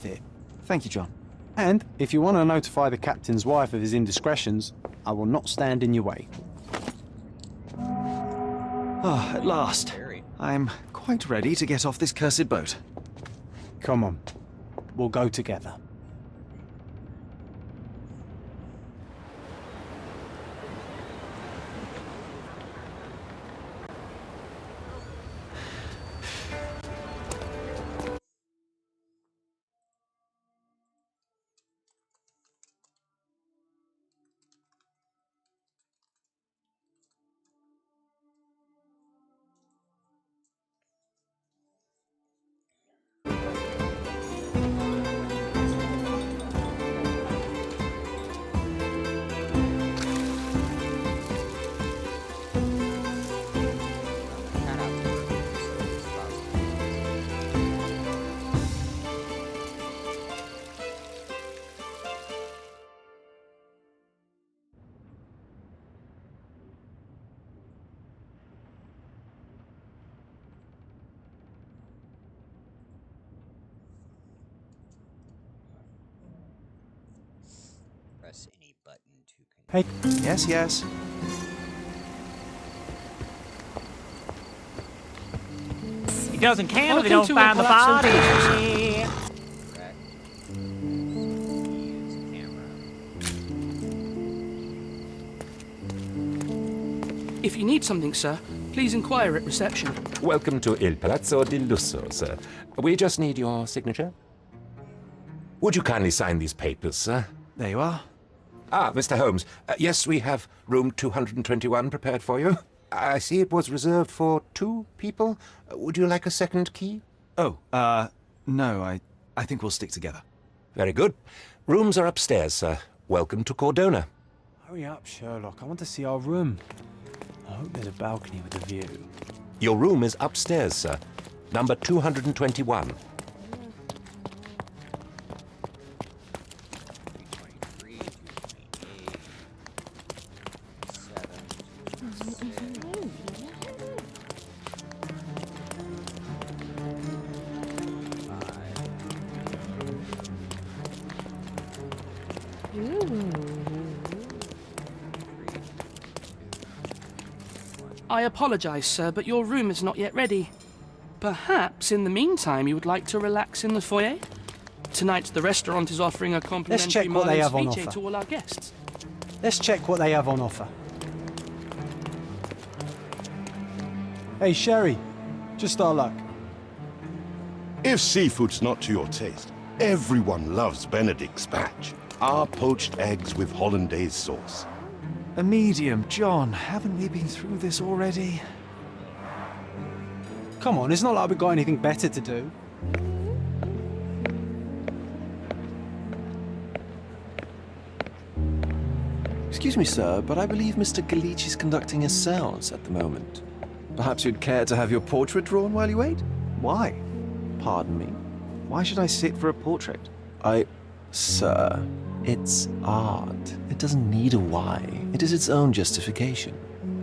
it. Thank you, John. And if you want to notify the captain's wife of his indiscretions, I will not stand in your way. Ah, at last. I'm quite ready to get off this cursed boat. Come on. We'll go together. Press any button to Hey. Yes, yes. He doesn't care if they don't find the body. correct. Use camera. If you need something, sir, please inquire at reception. Welcome to Il Palazzo di Lusso, sir. We just need your signature. Would you kindly sign these papers, sir? There you are. Ah, Mr. Holmes. Yes, we have room 221 prepared for you. I see it was reserved for 2 people. Would you like a second key? Oh, no, I think we'll stick together. Very good. Rooms are upstairs, sir. Welcome to Cordona. Hurry up, Sherlock. I want to see our room. I hope there's a balcony with a view. Your room is upstairs, sir. Number 221. 323, 228, I apologize, sir, but your room is not yet ready. Perhaps, in the meantime, you would like to relax in the foyer? Tonight, the restaurant is offering a complimentary check what they have on ceviche offer. to all our guests. Let's check what they have on offer. Hey, Sherry. Just our luck. If seafood's not to your taste, everyone loves Benedict's batch. Our poached eggs with hollandaise sauce. A medium, John. Haven't we been through this already? Come on, it's not like we've got anything better to do. Excuse me, sir, but I believe Mr. Galich is conducting a séance at the moment. Perhaps you'd care to have your portrait drawn while you wait? Why? Pardon me? Why should I sit for a portrait? Sir, it's art. It doesn't need a why. It is its own justification.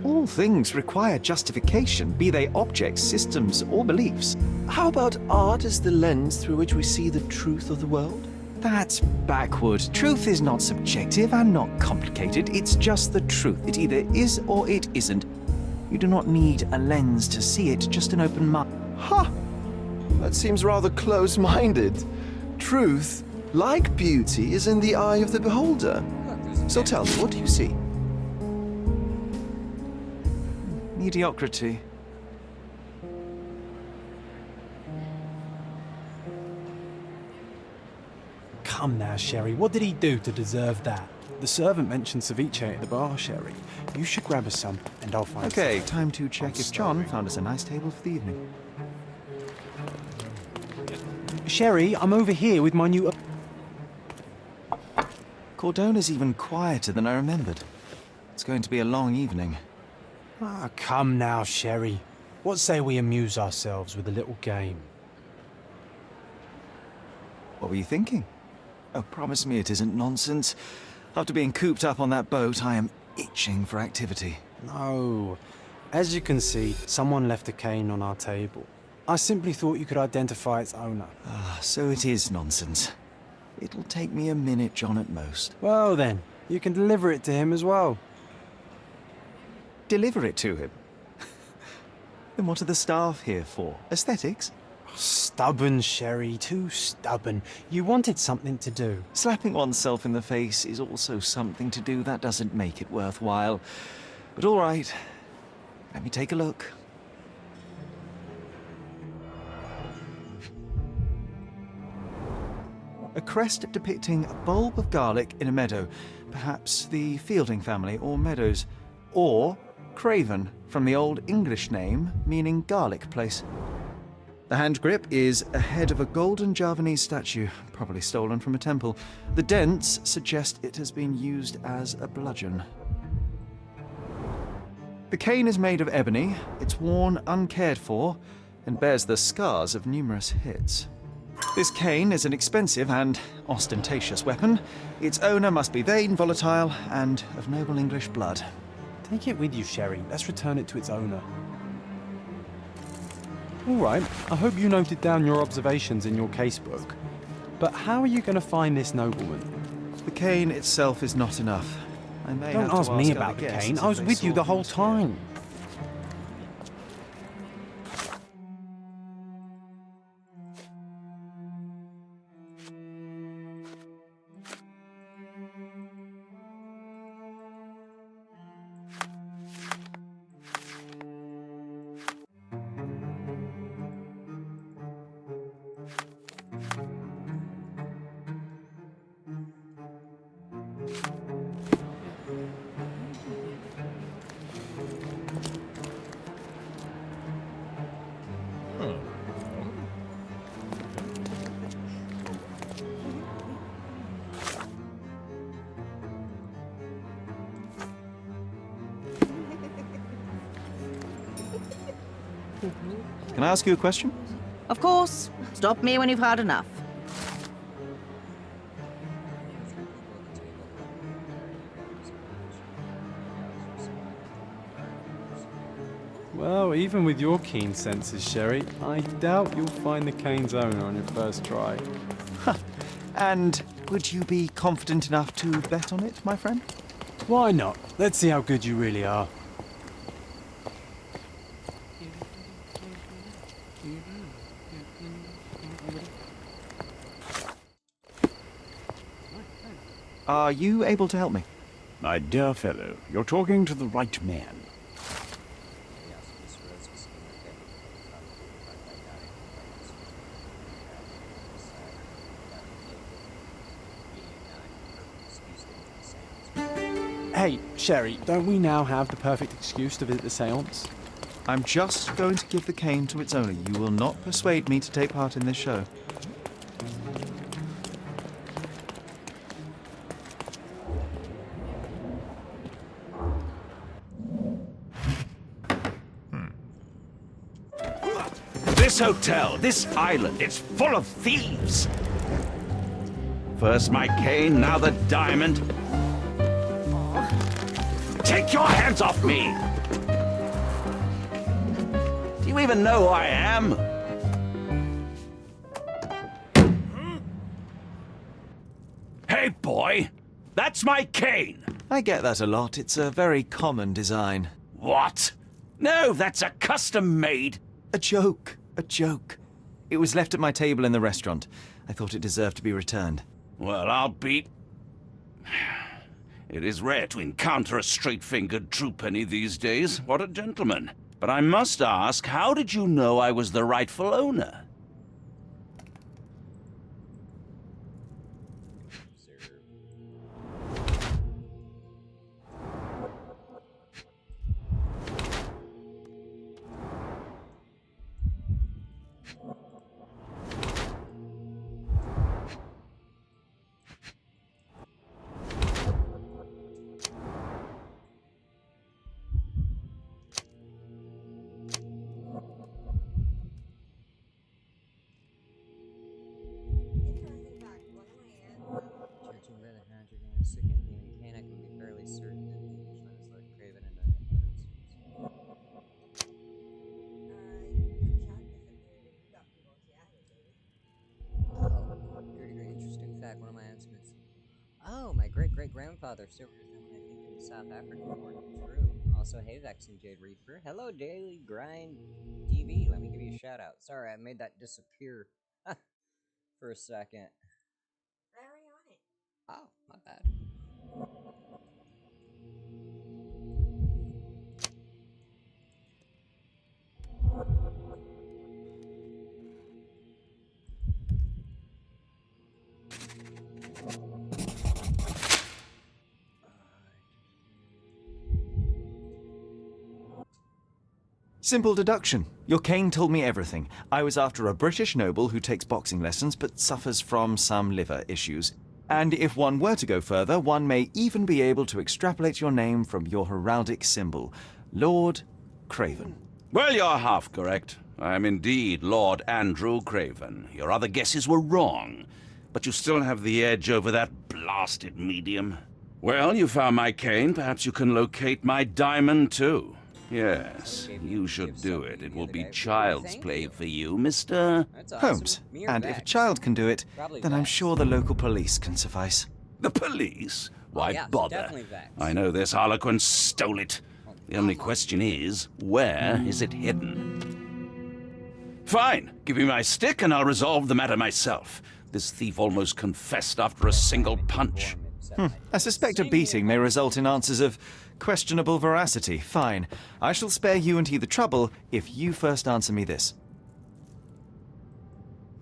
All things require justification, be they objects, systems, or beliefs. How about art as the lens through which we see the truth of the world? That's backward. Truth is not subjective and not complicated. It's just the truth. It either is or it isn't. You do not need a lens to see it, just an open mind. Ha! That seems rather close-minded. Truth, like beauty, is in the eye of the beholder. So tell me, what do you see? Mediocrity. Come now, Sherry. What did he do to deserve that? The servant mentioned ceviche at the bar, Sherry. You should grab us some, and I'll find Okay, some. time to check if John found us a nice table for the evening. Sherry, I'm over here with my new... Cordona's even quieter than I remembered. It's going to be a long evening. Ah, come now, Sherry. What say we amuse ourselves with a little game? What were you thinking? Oh, promise me it isn't nonsense. After being cooped up on that boat, I am itching for activity. No. As you can see, someone left a cane on our table. I simply thought you could identify its owner. So it is nonsense. It'll take me a minute, John, at most. Well then, you can deliver it to him as well. Deliver it to him? Then what are the staff here for? Aesthetics? Stubborn, Sherry, too stubborn. You wanted something to do. Slapping oneself in the face is also something to do. That doesn't make it worthwhile. But all right, let me take a look. A crest depicting a bulb of garlic in a meadow. Perhaps the Fielding family or Meadows. Or Craven, from the Old English name meaning garlic place. The hand grip is a head of a golden Javanese statue, probably stolen from a temple. The dents suggest it has been used as a bludgeon. The cane is made of ebony, it's worn uncared for, and bears the scars of numerous hits. This cane is an expensive and ostentatious weapon. Its owner must be vain, volatile, and of noble English blood. Take it with you, Sherry. Let's return it to its owner. All right, I hope you noted down your observations in your casebook. But how are you going to find this nobleman? The cane itself is not enough. I may Don't have to ask me other about the guests cane. if I was they with you saw the whole who's here. time. Can I ask you a question? Of course. Stop me when you've had enough. Well, even with your keen senses, Sherry, I doubt you'll find the cane's owner on your first try. And would you be confident enough to bet on it, my friend? Why not? Let's see how good you really are. Are you able to help me? My dear fellow, you're talking to the right man. Yes, Miss Rose was in the Hey, Sherry, don't we now have the perfect excuse to visit the seance? I'm just going to give the cane to its owner. You will not persuade me to take part in this show. This hotel, this island, it's full of thieves. First my cane, now the diamond. Take your hands off me! Do you even know who I am? Hey, boy! That's my cane! I get that a lot. It's a very common design. What? No, that's a custom-made. A joke. A joke. It was left at my table in the restaurant. I thought it deserved to be returned. Well, I'll be... It is rare to encounter a straight-fingered true penny these days. What a gentleman. But I must ask, how did you know I was the rightful owner? back. One of my estimates. Oh, my great-great-grandfather served with them, I think, in the South African War. True. Also, hey, VexingJadeReaper. Hello, Daily Grind TV. Let me give you a shout-out. Sorry, I made that disappear for a second. Very on it. Oh, my bad. Simple deduction. Your cane told me everything. I was after a British noble who takes boxing lessons but suffers from some liver issues. And if one were to go further, one may even be able to extrapolate your name from your heraldic symbol, Lord Craven. Well, you're half correct. I am indeed Lord Andrew Craven. Your other guesses were wrong, but you still have the edge over that blasted medium. Well, you found my cane. Perhaps you can locate my diamond, too. Yes, you should do it. It will be child's play for you, Mr. Holmes. And if a child can do it, then I'm sure the local police can suffice. The police? Why yeah, bother? I know this harlequin stole it. The only question is, where is it hidden? Fine. Give me my stick and I'll resolve the matter myself. This thief almost confessed after a single punch. I suspect a beating may result in answers of questionable veracity. Fine. I shall spare you and he the trouble if you first answer me this.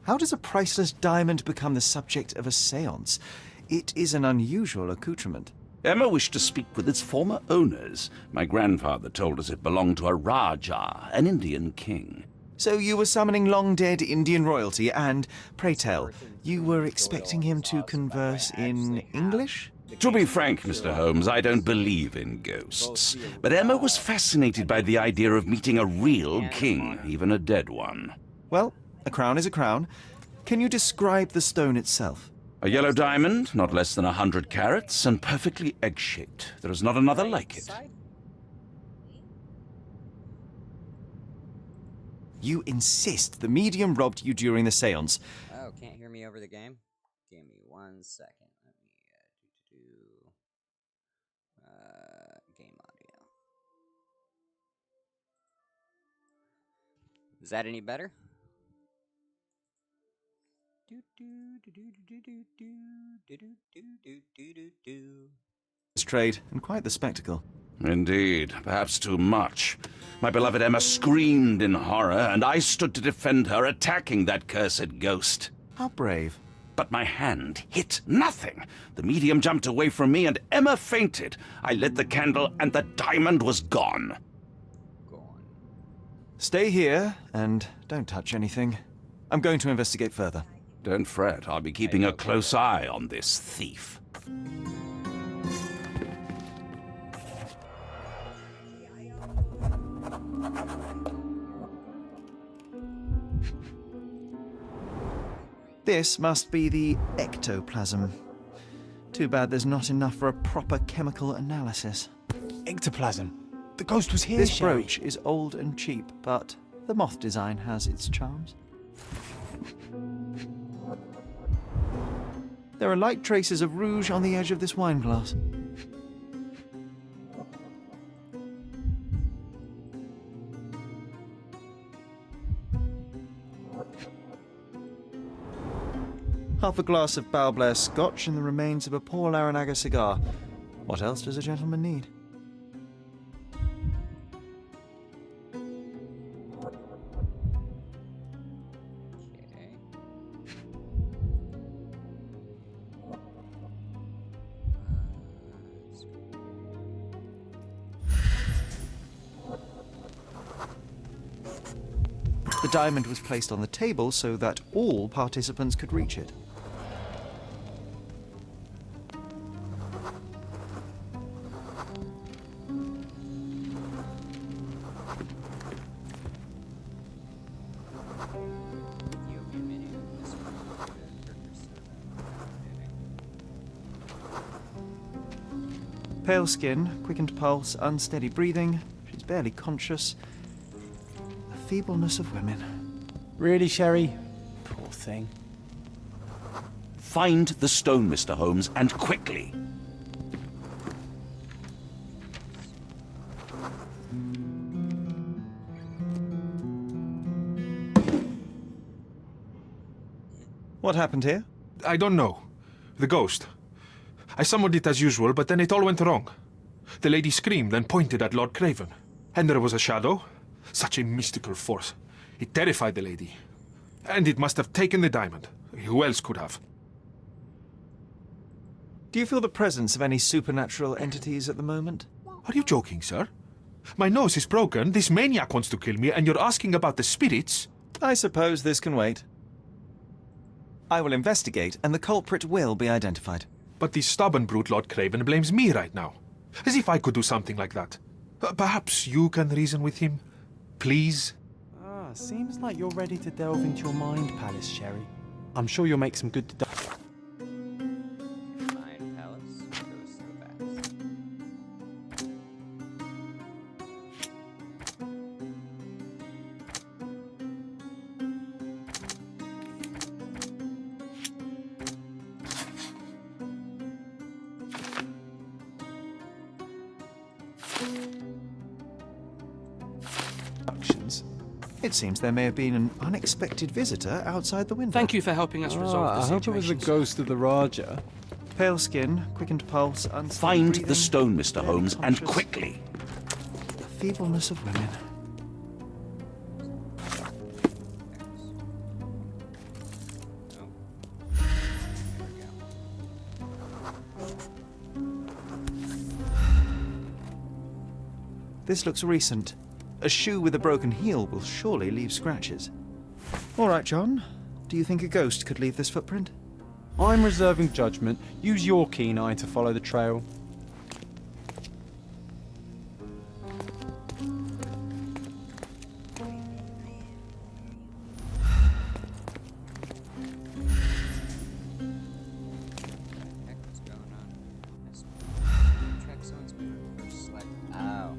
How does a priceless diamond become the subject of a séance? It is an unusual accoutrement. Emma wished to speak with its former owners. My grandfather told us it belonged to a Rajah, an Indian king. So you were summoning long-dead Indian royalty and, pray tell, you were expecting him to converse in English? To be frank, Mr. Holmes, I don't believe in ghosts. But Emma was fascinated by the idea of meeting a real king, even a dead one. Well, a crown is a crown. Can you describe the stone itself? A yellow diamond, not less than 100 carats, and perfectly egg-shaped. There is not another like it. You insist the medium robbed you during the séance. Oh, can't hear me over the game? Give me 1 second. Let me game audio. Is that any better? Trade, and quite the spectacle. Indeed, perhaps too much. My beloved Emma screamed in horror, and I stood to defend her, attacking that cursed ghost. How brave. But my hand hit nothing. The medium jumped away from me, and Emma fainted. I lit the candle, and the diamond was gone. Stay here, and don't touch anything. I'm going to investigate further. Don't fret, I'll be keeping a close eye on this thief. This must be the ectoplasm. Too bad there's not enough for a proper chemical analysis. Ectoplasm. The ghost was here, This Sherry. brooch is old and cheap, but the moth design has its charms. There are light traces of rouge on the edge of this wine glass. Half a glass of Balblair Scotch and the remains of a Paul Aranaga cigar. What else does a gentleman need? The diamond was placed on the table so that all participants could reach it. Pale skin, quickened pulse, unsteady breathing. She's barely conscious. The feebleness of women. Really, Sherry? Poor thing. Find the stone, Mr. Holmes, and quickly. What happened here? I don't know. The ghost. I summoned it as usual, but then it all went wrong. The lady screamed and pointed at Lord Craven. And there was a shadow. Such a mystical force. It terrified the lady. And it must have taken the diamond. Who else could have? Do you feel the presence of any supernatural entities at the moment? Are you joking, sir? My nose is broken, this maniac wants to kill me, and you're asking about the spirits? I suppose this can wait. I will investigate, and the culprit will be identified. But the stubborn brute Lord Craven blames me right now. As if I could do something like that. Perhaps you can reason with him? Please? Ah, seems like you're ready to delve into your mind palace, Sherry. I'm sure you'll make some good deductions. Mind Palace. Goes to the facts. It seems there may have been an unexpected visitor outside the window. Thank you for helping us resolve the I hope it was the situation. ghost of the Raja. Pale skin, quickened pulse, unsteady Find breathing, the stone, Mr. barely Holmes, and conscious. quickly. The feebleness of women. This looks recent. A shoe with a broken heel will surely leave scratches. All right, John. Do you think a ghost could leave this footprint? I'm reserving judgment. Use your keen eye to follow the trail. What's going on? Track someone's been on first select. Oh.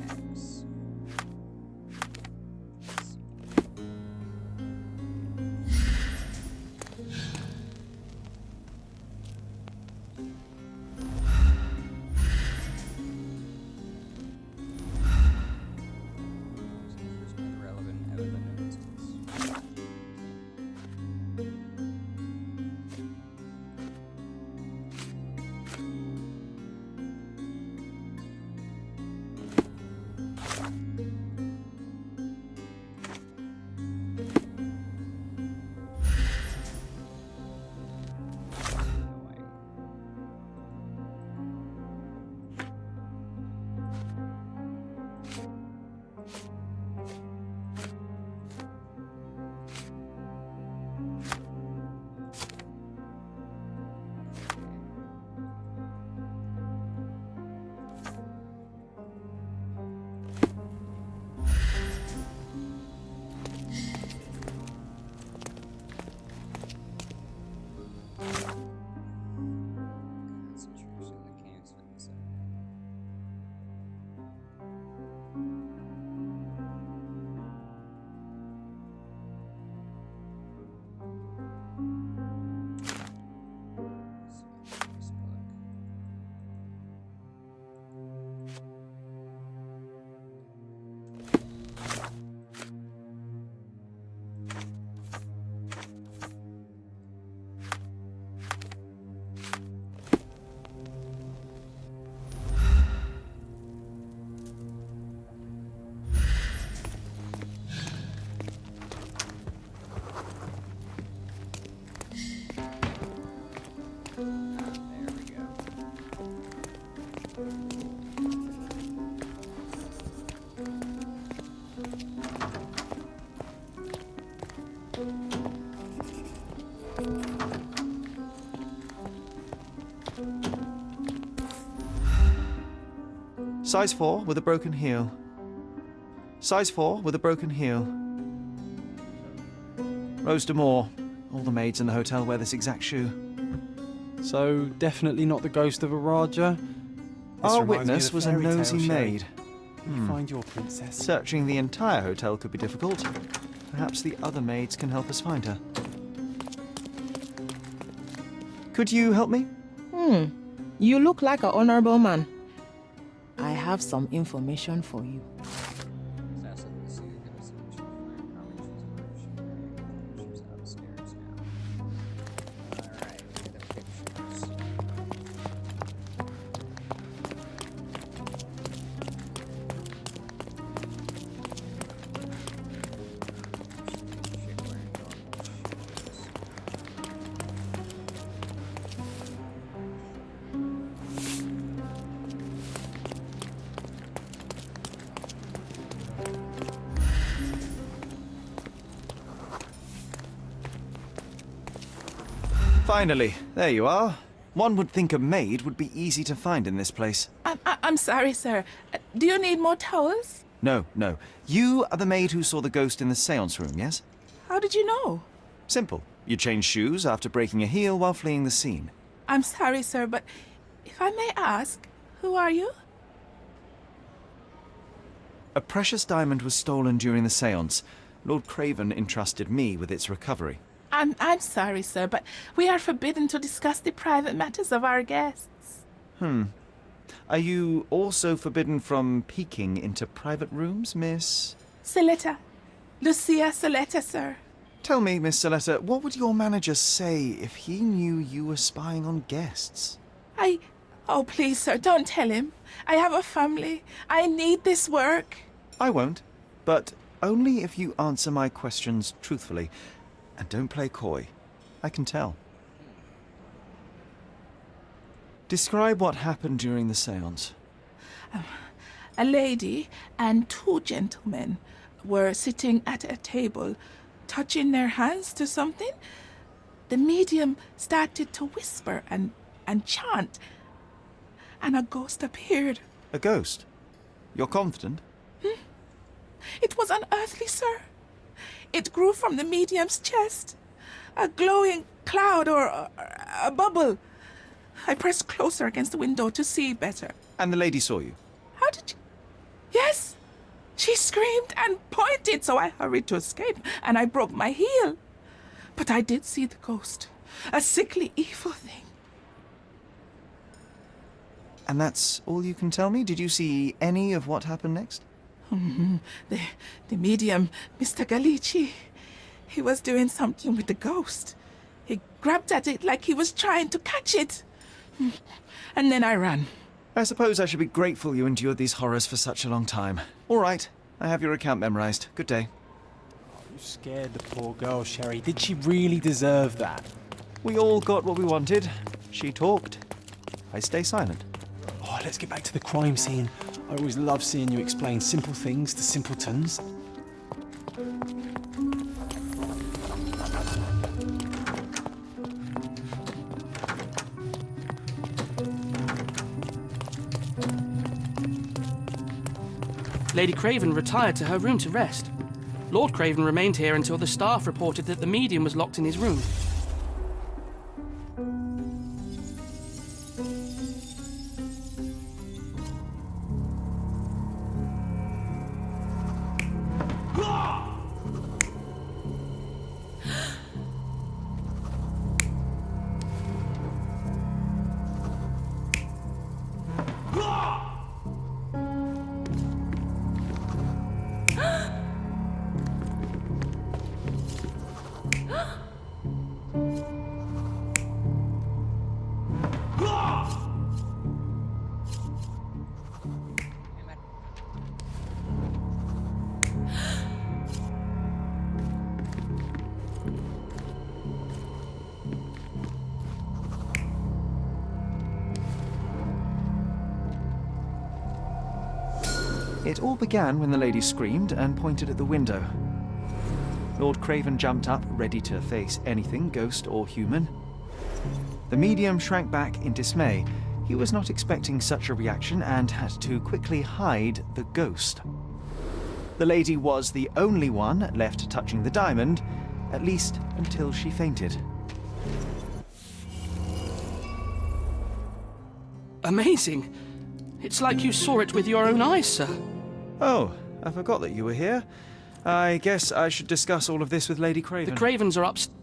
X. Relevant evidence. Concentration of the cancer inside. There we go. Size 4 with a broken heel. Size 4 with a broken heel. Rose D'Amour. All the maids in the hotel wear this exact shoe. So, definitely not the ghost of a Raja? This Our reminds me of witness the was a fairy tale, nosy Sherry. maid. You find your princess. Searching the entire hotel could be difficult. Perhaps the other maids can help us find her. Could you help me? You look like an honorable man. I have some information for you. She's upstairs now. Alright, look at the pictures. Shit, wearing normal shoes. Finally, there you are. One would think a maid would be easy to find in this place. I'm sorry, sir. Do you need more towels? No, no. You are the maid who saw the ghost in the seance room, yes? How did you know? Simple. You changed shoes after breaking a heel while fleeing the scene. I'm sorry, sir, but if I may ask, who are you? A precious diamond was stolen during the seance. Lord Craven entrusted me with its recovery. I'm sorry, sir, but we are forbidden to discuss the private matters of our guests. Are you also forbidden from peeking into private rooms, Miss? Saletta. Lucia Saletta, sir. Tell me, Miss Saletta, what would your manager say if he knew you were spying on guests? Oh, please, sir, don't tell him. I have a family. I need this work. I won't, but only if you answer my questions truthfully. And don't play coy. I can tell. Describe what happened during the seance. A lady and two gentlemen were sitting at a table, touching their hands to something. The medium started to whisper and chant, and a ghost appeared. A ghost? You're confident? It was unearthly, sir. It grew from the medium's chest. A glowing cloud or a bubble. I pressed closer against the window to see better. And the lady saw you? How did you... Yes! She screamed and pointed, so I hurried to escape, and I broke my heel. But I did see the ghost. A sickly, evil thing. And that's all you can tell me? Did you see any of what happened next? The medium, Mr. Galici, he was doing something with the ghost. He grabbed at it like he was trying to catch it. And then I ran. I suppose I should be grateful you endured these horrors for such a long time. All right, I have your account memorized. Good day. You scared the poor girl, Sherry. Did she really deserve that? We all got what we wanted. She talked. I stay silent. Oh, let's get back to the crime scene. I always love seeing you explain simple things to simpletons. Lady Craven retired to her room to rest. Lord Craven remained here until the staff reported that the medium was locked in his room. It all began when the lady screamed and pointed at the window. Lord Craven jumped up, ready to face anything, ghost or human. The medium shrank back in dismay. He was not expecting such a reaction and had to quickly hide the ghost. The lady was the only one left touching the diamond, at least until she fainted. Amazing. It's like you saw it with your own eyes, sir. Oh, I forgot that you were here. I guess I should discuss all of this with Lady Craven. The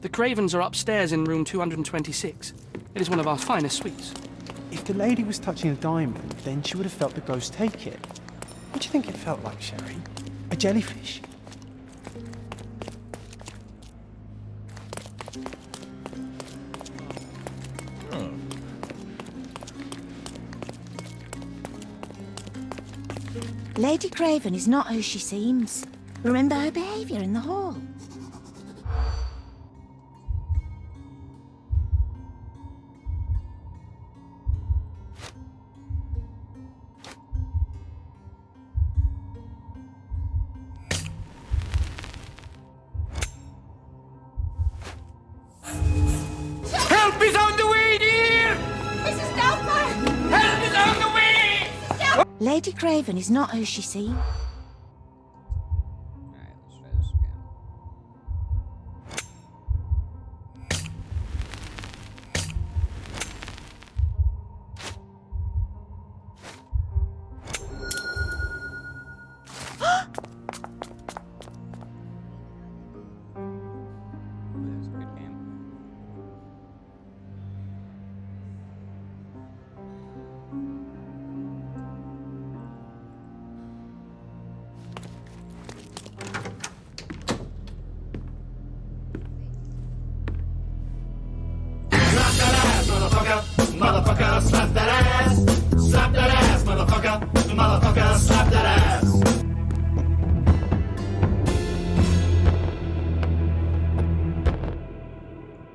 Cravens are upstairs in room 226. It is one of our finest suites. If the lady was touching a diamond, then she would have felt the ghost take it. What do you think it felt like, Sherry? A jellyfish? Lady Craven is not who she seems. Remember her behaviour in the hall. Help is on the way, dear! Mrs. Doubtfire! Help is on the way! Lady Craven is not who she seems. Alright, let's try this again. That's a good game.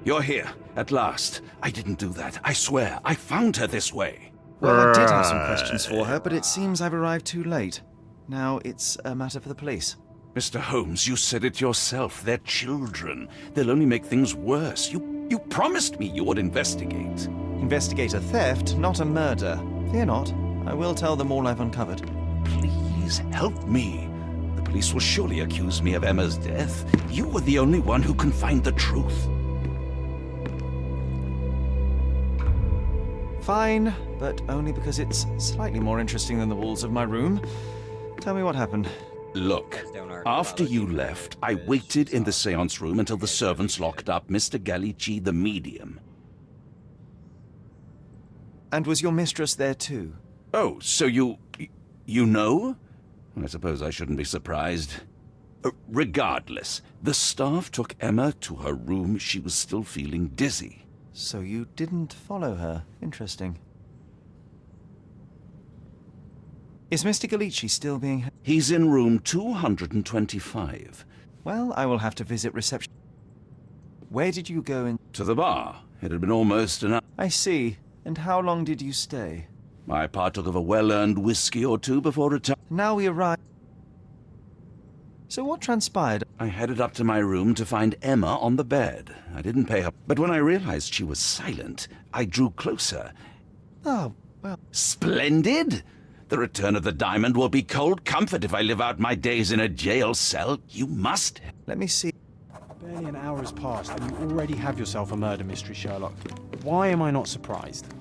You're here, at last. I didn't do that. I swear, I found her this way. Well, I did have some questions for her, but it seems I've arrived too late. Now it's a matter for the police. Mr. Holmes, you said it yourself. They're children. They'll only make things worse. You promised me you would investigate. Investigate a theft, not a murder. Fear not. I will tell them all I've uncovered. Please help me. The police will surely accuse me of Emma's death. You were the only one who can find the truth. Fine, but only because it's slightly more interesting than the walls of my room. Tell me what happened. Look, after you left, I waited in the seance room until the servants locked up Mr. Gallici, the medium. And was your mistress there too? Oh, so you know? I suppose I shouldn't be surprised. Regardless, the staff took Emma to her room. She was still feeling dizzy. So you didn't follow her. Interesting. Is Mr. Gallici still being... He's in room 225. Well, I will have to visit reception. Where did you go in... To the bar. It had been almost an hour. I see. And how long did you stay? I partook of a well-earned whiskey or two before retiring. Now we arrive... So what transpired? I headed up to my room to find Emma on the bed. I didn't pay her, but when I realized she was silent, I drew closer. Oh, well... Splendid! The return of the diamond will be cold comfort if I live out my days in a jail cell. You must... Let me see. Barely an hour has passed and you already have yourself a murder mystery, Sherlock. Why am I not surprised?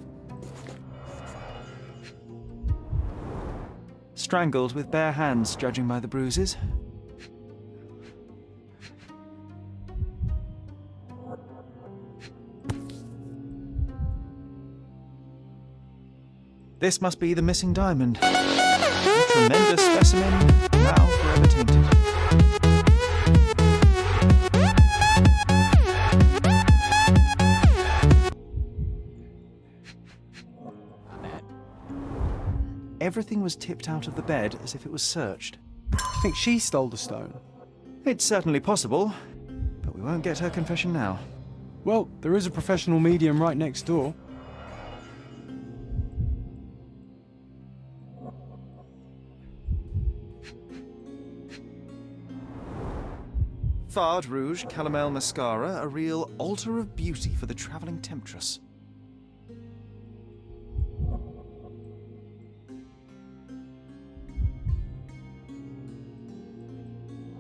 Strangled with bare hands, judging by the bruises. This must be the missing diamond. A tremendous specimen, now forever tainted. Everything was tipped out of the bed as if it was searched. You think she stole the stone? It's certainly possible, but we won't get her confession now. Well, there is a professional medium right next door. Fard Rouge Calomel Mascara, a real altar of beauty for the travelling temptress.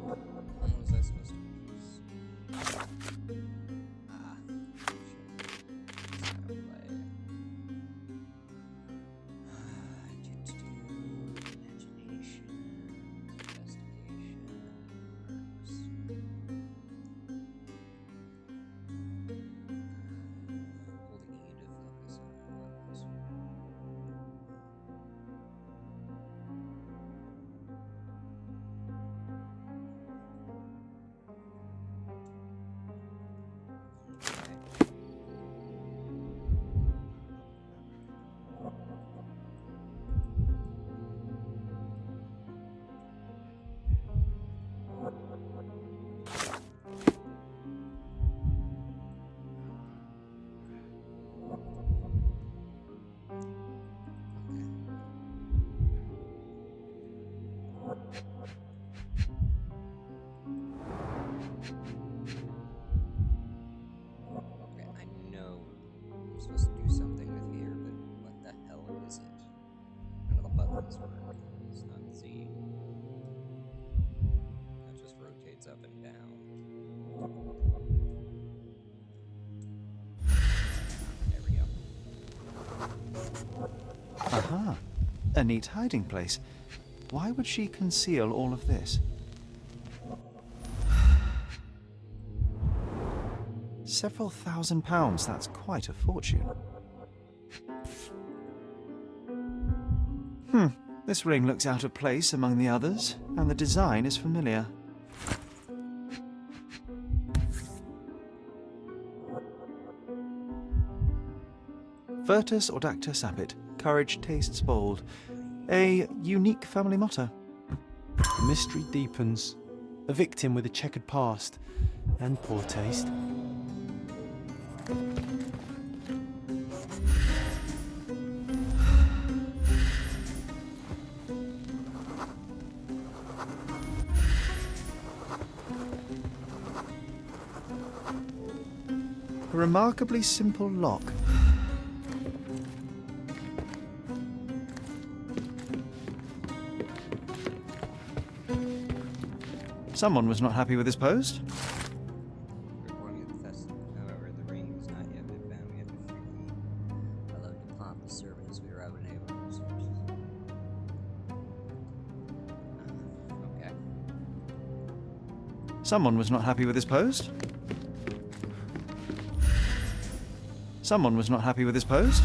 When was I supposed to do this? Ah, shit. Imagination. A neat hiding place. Why would she conceal all of this? Several £1,000s, that's quite a fortune. This ring looks out of place among the others, and the design is familiar. Virtus Audacta Sapit, courage tastes bold. A unique family motto. The mystery deepens. A victim with a checkered past and poor taste. A remarkably simple lock. Someone was not happy with his post. Reporting of the festival. However, the ring has not yet been found. We have to freely allowed to plant the servant as we were out unable to research. Okay. Someone was not happy with his post. Someone was not happy with his post.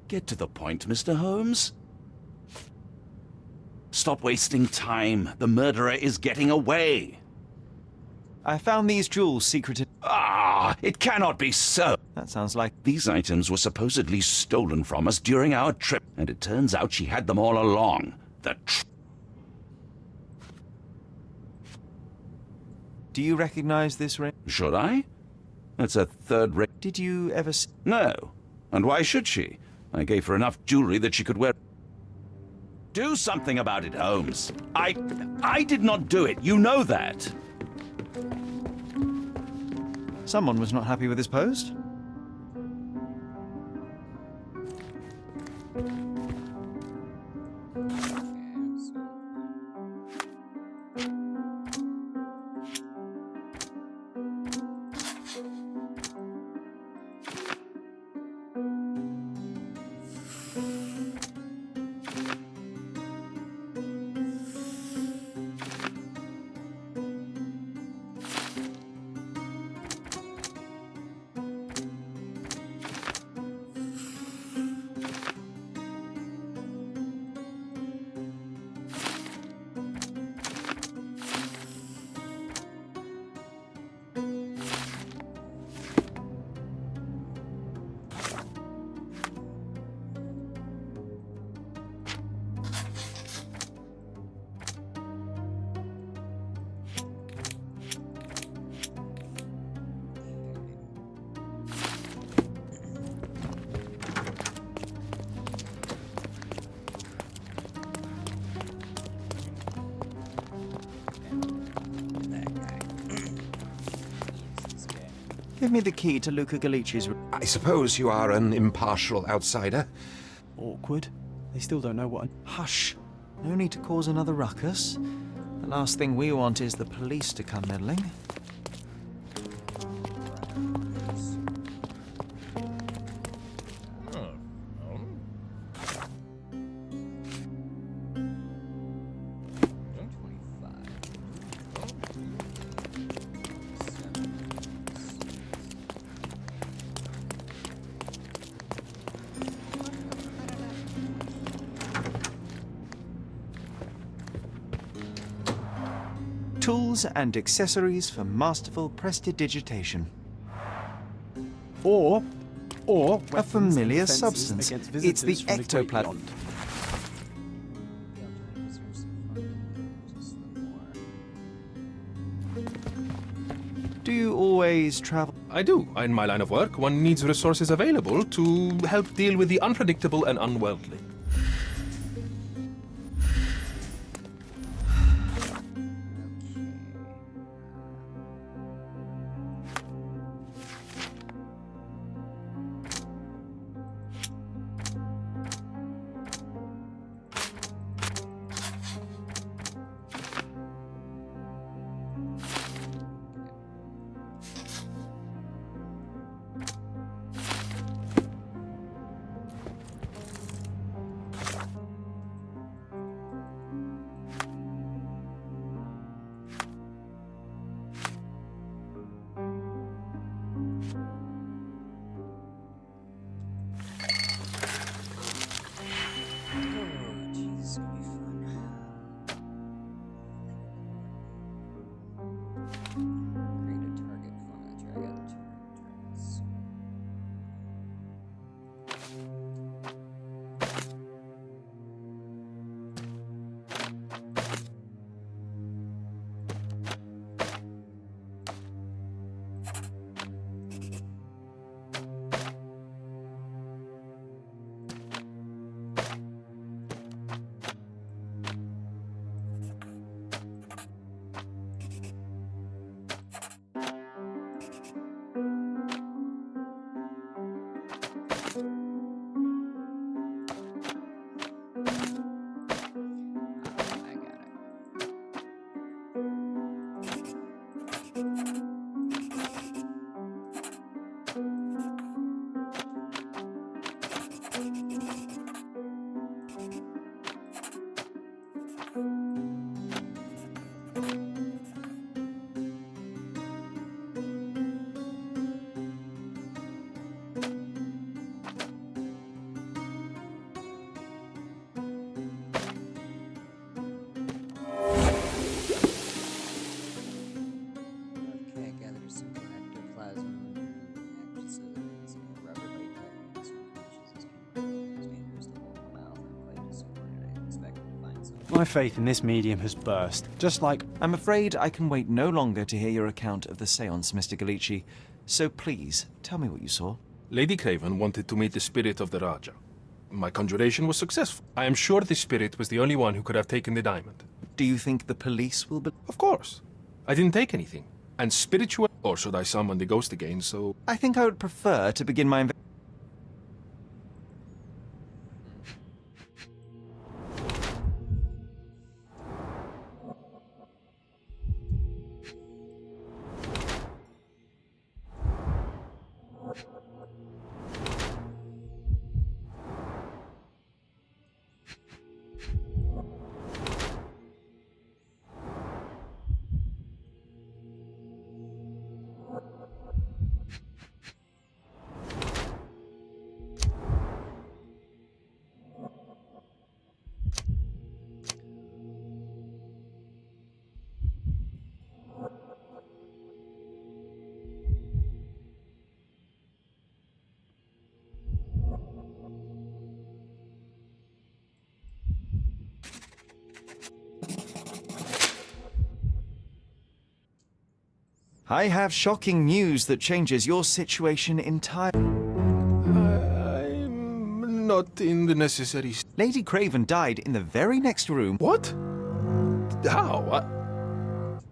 Get to the point, Mr. Holmes. Stop wasting time. The murderer is getting away. I found these jewels secreted. Ah, it cannot be so. That sounds like... These items were supposedly stolen from us during our trip, and it turns out she had them all along. Do you recognize this ring? Should I? That's a third ring. Did you ever... No. And why should she? I gave her enough jewelry that she could wear... Do something about it, Holmes. I did not do it. You know that. Someone was not happy with his post. Give me the key to Luca Galici's room. I suppose you are an impartial outsider. Awkward. They still don't know what. Hush. No need to cause another ruckus. The last thing we want is the police to come meddling. Tools and accessories for masterful prestidigitation. Or a familiar substance. It's the ectoplasm. Do you always travel? I do. In my line of work, one needs resources available to help deal with the unpredictable and unworldly. My faith in this medium has burst, just like... I'm afraid I can wait no longer to hear your account of the séance, Mr. Galici. So please, tell me what you saw. Lady Craven wanted to meet the spirit of the Raja. My conjuration was successful. I am sure the spirit was the only one who could have taken the diamond. Do you think the police will be... Of course. I didn't take anything. And spiritual... Or should I summon the ghost again, so... I think I would prefer to begin my... I have shocking news that changes your situation entirely. I'm not in the necessary... Lady Craven died in the very next room. What? How?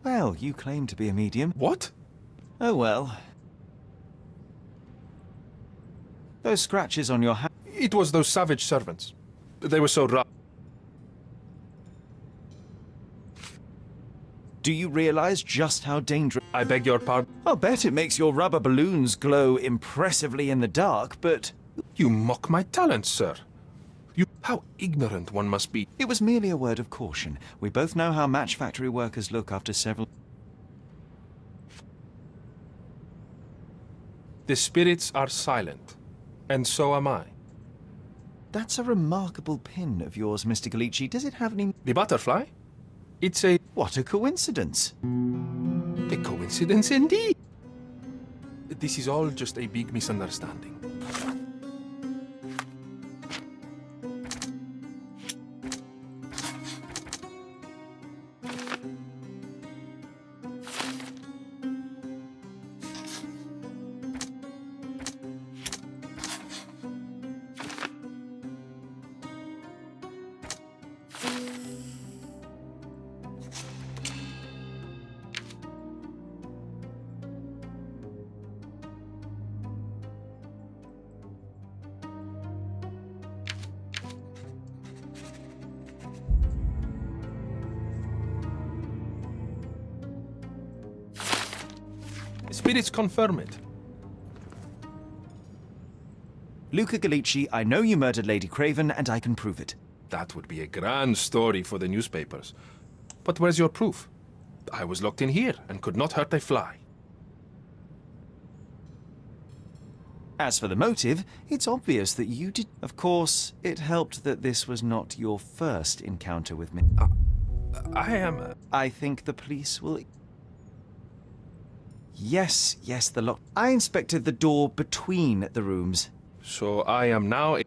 Well, you claim to be a medium. What? Oh well. Those scratches on your hand. It was those savage servants. They were so rough. Do you realize just how dangerous? I beg your pardon? I'll bet it makes your rubber balloons glow impressively in the dark, but... You mock my talent, sir. How ignorant one must be. It was merely a word of caution. We both know how match factory workers look after several... The spirits are silent, and so am I. That's a remarkable pin of yours, Mr. Galici. Does it have any... The butterfly? It's a... What a coincidence. A coincidence indeed. This is all just a big misunderstanding. Spirits confirm it. Luca Galici, I know you murdered Lady Craven, and I can prove it. That would be a grand story for the newspapers. But where's your proof? I was locked in here and could not hurt a fly. As for the motive, it's obvious that you did... Of course, it helped that this was not your first encounter with me. I think the police will... Yes, the lock... I inspected the door between the rooms. So I am now...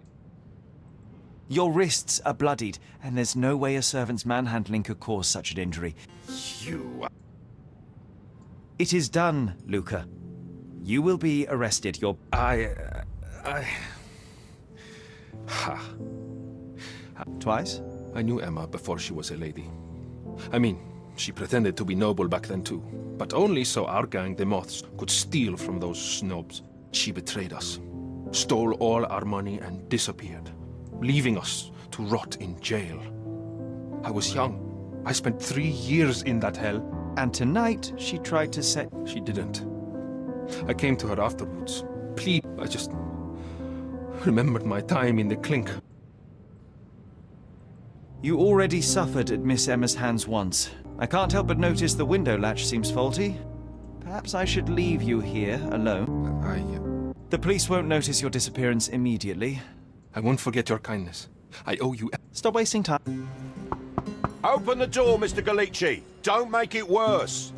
Your wrists are bloodied, and there's no way a servant's manhandling could cause such an injury. You... It is done, Luca. You will be arrested. Twice? I knew Emma before she was a lady. I mean, she pretended to be noble back then too. But only so our gang, the Moths, could steal from those snobs. She betrayed us, stole all our money and disappeared, leaving us to rot in jail. I was young. I spent 3 years in that hell. And tonight, she tried to set... She didn't. I came to her afterwards. Please, I just remembered my time in the clink. You already suffered at Miss Emma's hands once. I can't help but notice the window latch seems faulty. Perhaps I should leave you here alone. The police won't notice your disappearance immediately. I won't forget your kindness. I owe you... Stop wasting time. Open the door, Mr. Galici. Don't make it worse.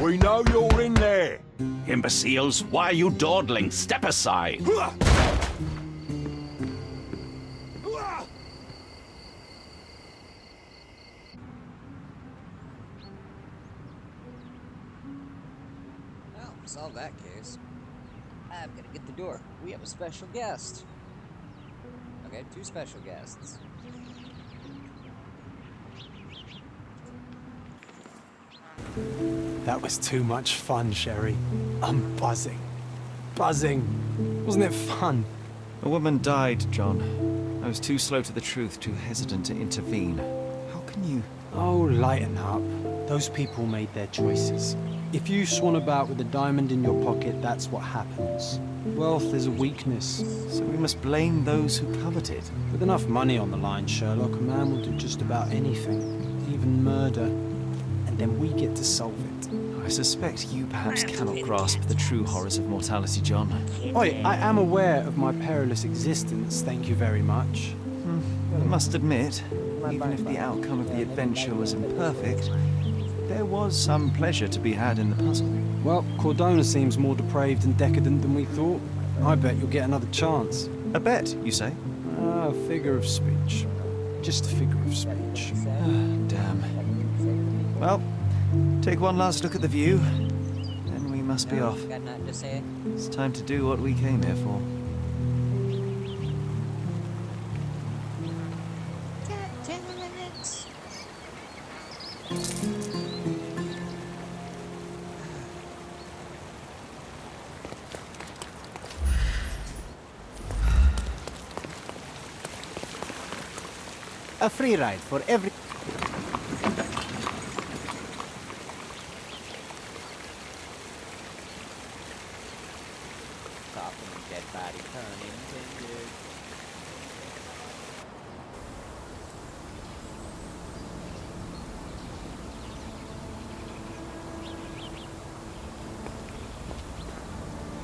We know you're in there. Imbeciles, why are you dawdling? Step aside. Solve that case. I've got to get the door. We have a special guest. Okay, 2 special guests. That was too much fun, Sherry. I'm buzzing. Buzzing. Wasn't it fun? A woman died, John. I was too slow to the truth, too hesitant to intervene. How can you... Oh, lighten up. Those people made their choices. If you swan about with a diamond in your pocket, that's what happens. Wealth is a weakness. So we must blame those who covet it. With enough money on the line, Sherlock, a man will do just about anything. Even murder. And then we get to solve it. I suspect you perhaps cannot grasp the true horrors of mortality, John. Oi, I am aware of my perilous existence, thank you very much. I must admit, even if the outcome of the adventure was imperfect, there was some pleasure to be had in the puzzle. Well, Cordona seems more depraved and decadent than we thought. I bet you'll get another chance. A bet, you say? A figure of speech. Just a figure of speech. Damn. Well, take one last look at the view, then we must be off. Got nothing to say? It's time to do what we came here for. 10 minutes. A free ride for every... Coffin and dead body pun intended.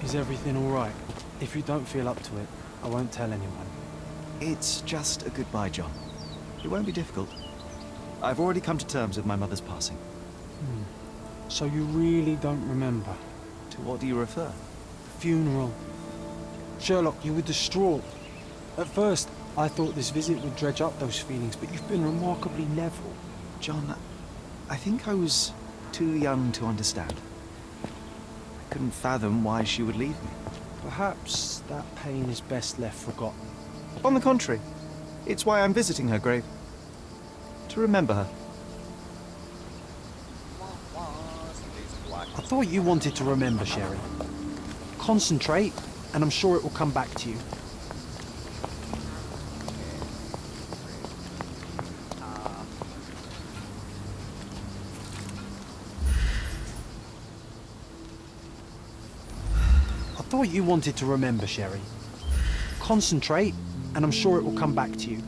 Is everything all right? If you don't feel up to it, I won't tell anyone. It's just a goodbye, John. It won't be difficult. I've already come to terms with my mother's passing. So you really don't remember? To what do you refer? The funeral. Sherlock, you were distraught. At first, I thought this visit would dredge up those feelings, but you've been remarkably level. John, I think I was too young to understand. I couldn't fathom why she would leave me. Perhaps that pain is best left forgotten. On the contrary, it's why I'm visiting her grave. To remember her. I thought you wanted to remember, Sherry. Concentrate, and I'm sure it will come back to you. I thought you wanted to remember, Sherry. Concentrate, and I'm sure it will come back to you.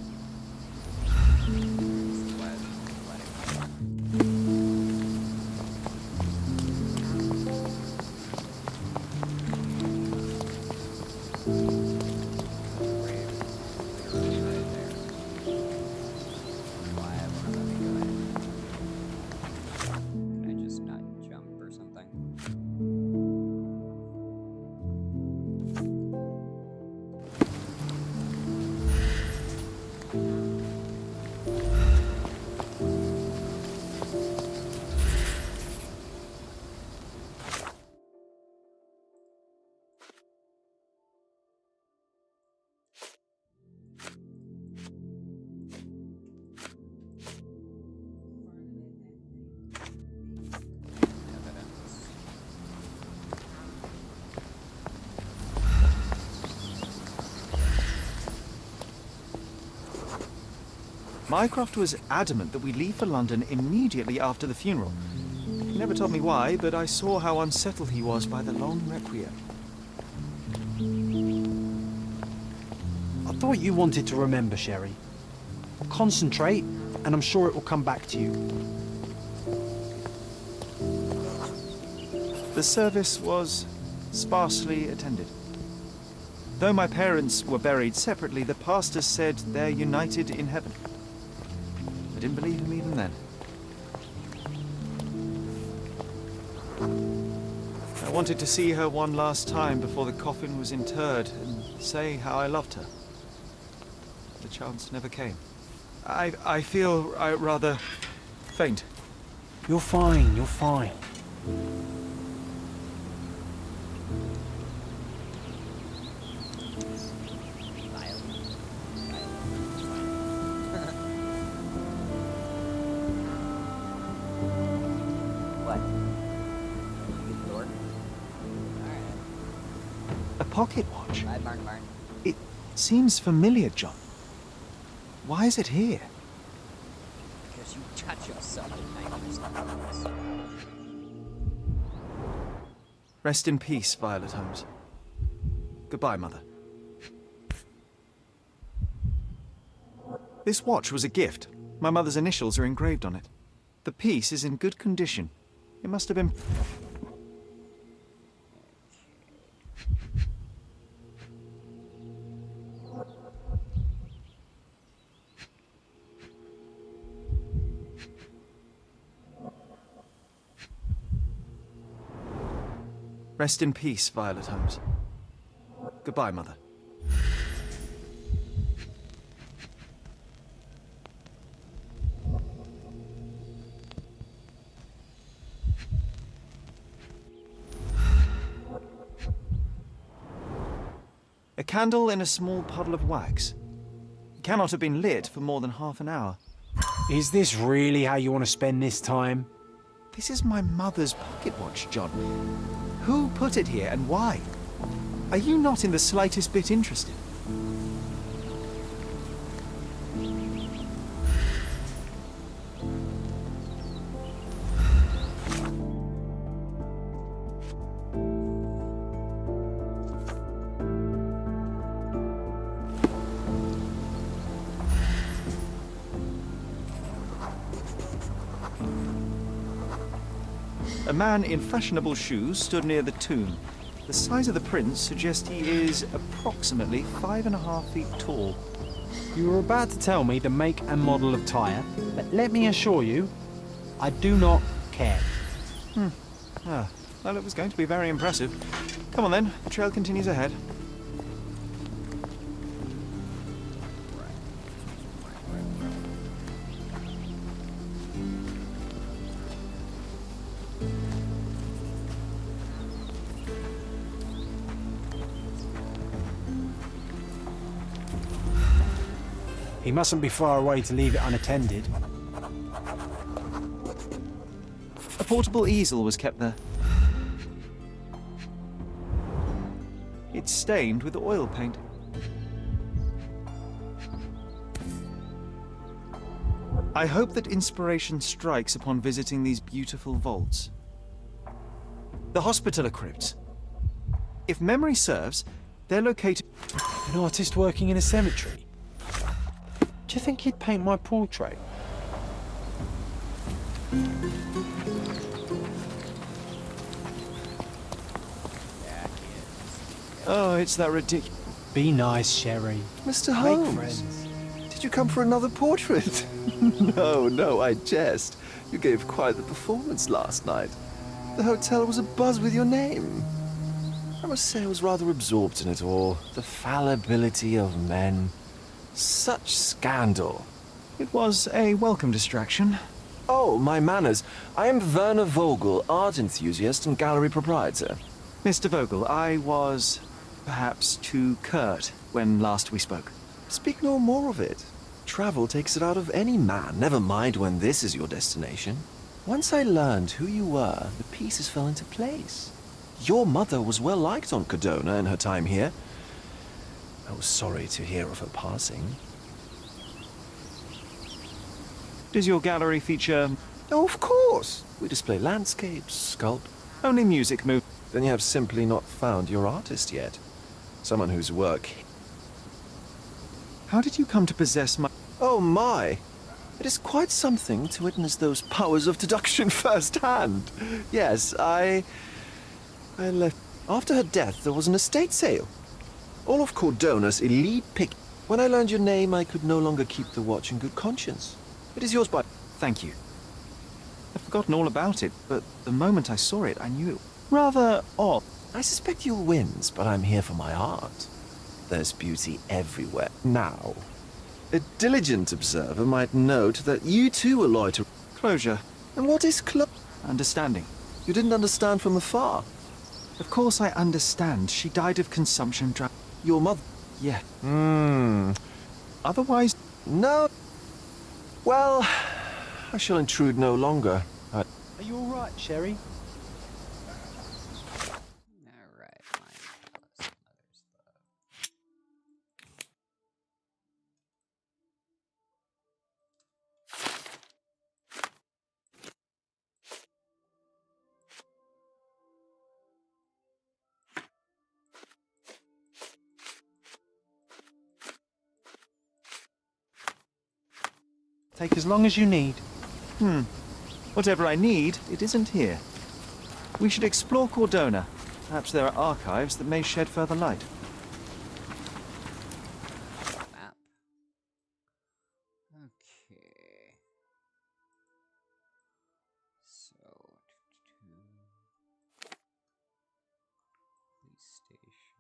Mycroft was adamant that we leave for London immediately after the funeral. He never told me why, but I saw how unsettled he was by the long requiem. I thought you wanted to remember, Sherry. Concentrate, and I'm sure it will come back to you. The service was sparsely attended. Though my parents were buried separately, the pastor said they're united in heaven. I didn't believe him even then. I wanted to see her one last time before the coffin was interred and say how I loved her. The chance never came. I feel rather faint. You're fine, you're fine. A pocket watch? Bye, Barn. It seems familiar, John. Why is it here? Because you touch yourself at night or something. Rest in peace, Violet Holmes. Goodbye, Mother. This watch was a gift. My mother's initials are engraved on it. The piece is in good condition. It must have been... Rest in peace, Violet Holmes. Goodbye, Mother. A candle in a small puddle of wax. It cannot have been lit for more than half an hour. Is this really how you want to spend this time? This is my mother's pocket watch, John. Who put it here and why? Are you not in the slightest bit interested? A man in fashionable shoes stood near the tomb. The size of the prints suggests he is approximately 5.5 feet tall. You were about to tell me the make and model of tyre, but let me assure you, I do not care. Ah, well, it was going to be very impressive. Come on then, the trail continues ahead. He mustn't be far away to leave it unattended. A portable easel was kept there. It's stained with oil paint. I hope that inspiration strikes upon visiting these beautiful vaults. The Hospitaller crypts. If memory serves, they're located... An artist working in a cemetery? Do you think he'd paint my portrait? Oh, it's that ridiculous... Be nice, Sherry. Mr. Make Holmes, friends. did you come for another portrait? No, I jest. You gave quite the performance last night. The hotel was abuzz with your name. I must say I was rather absorbed in it all. The fallibility of men. Such scandal. It was a welcome distraction. Oh, my manners. I am Werner Vogel, art enthusiast and gallery proprietor. Mr. Vogel, I was perhaps too curt when last we spoke. Speak no more of it. Travel takes it out of any man, never mind when this is your destination. Once I learned who you were, the pieces fell into place. Your mother was well liked on Cardona in her time here. I was sorry to hear of her passing. Does your gallery feature... Oh, of course. We display landscapes, sculpt. only music move? Then you have simply not found your artist yet. Someone whose work... How did you come to possess my... Oh my! It is quite something to witness those powers of deduction firsthand. Yes, I left... After her death, there was an estate sale. All of Cordona's elite pick. When I learned your name, I could no longer keep the watch in good conscience. It is yours by... Thank you. I'd forgotten all about it, but the moment I saw it, I knew it. Rather odd. I suspect you'll win, but I'm here for my art. There's beauty everywhere. Now, a diligent observer might note that you too are loyal to... Closure. And what is Understanding. You didn't understand from afar. Of course I understand. She died of consumption drug. Your mother? Yeah. Otherwise... No. Well, I shall intrude no longer. Are you all right, Sherry? Take as long as you need. Whatever I need, it isn't here. We should explore Cordona. Perhaps there are archives that may shed further light. Map. Okay. So, police station.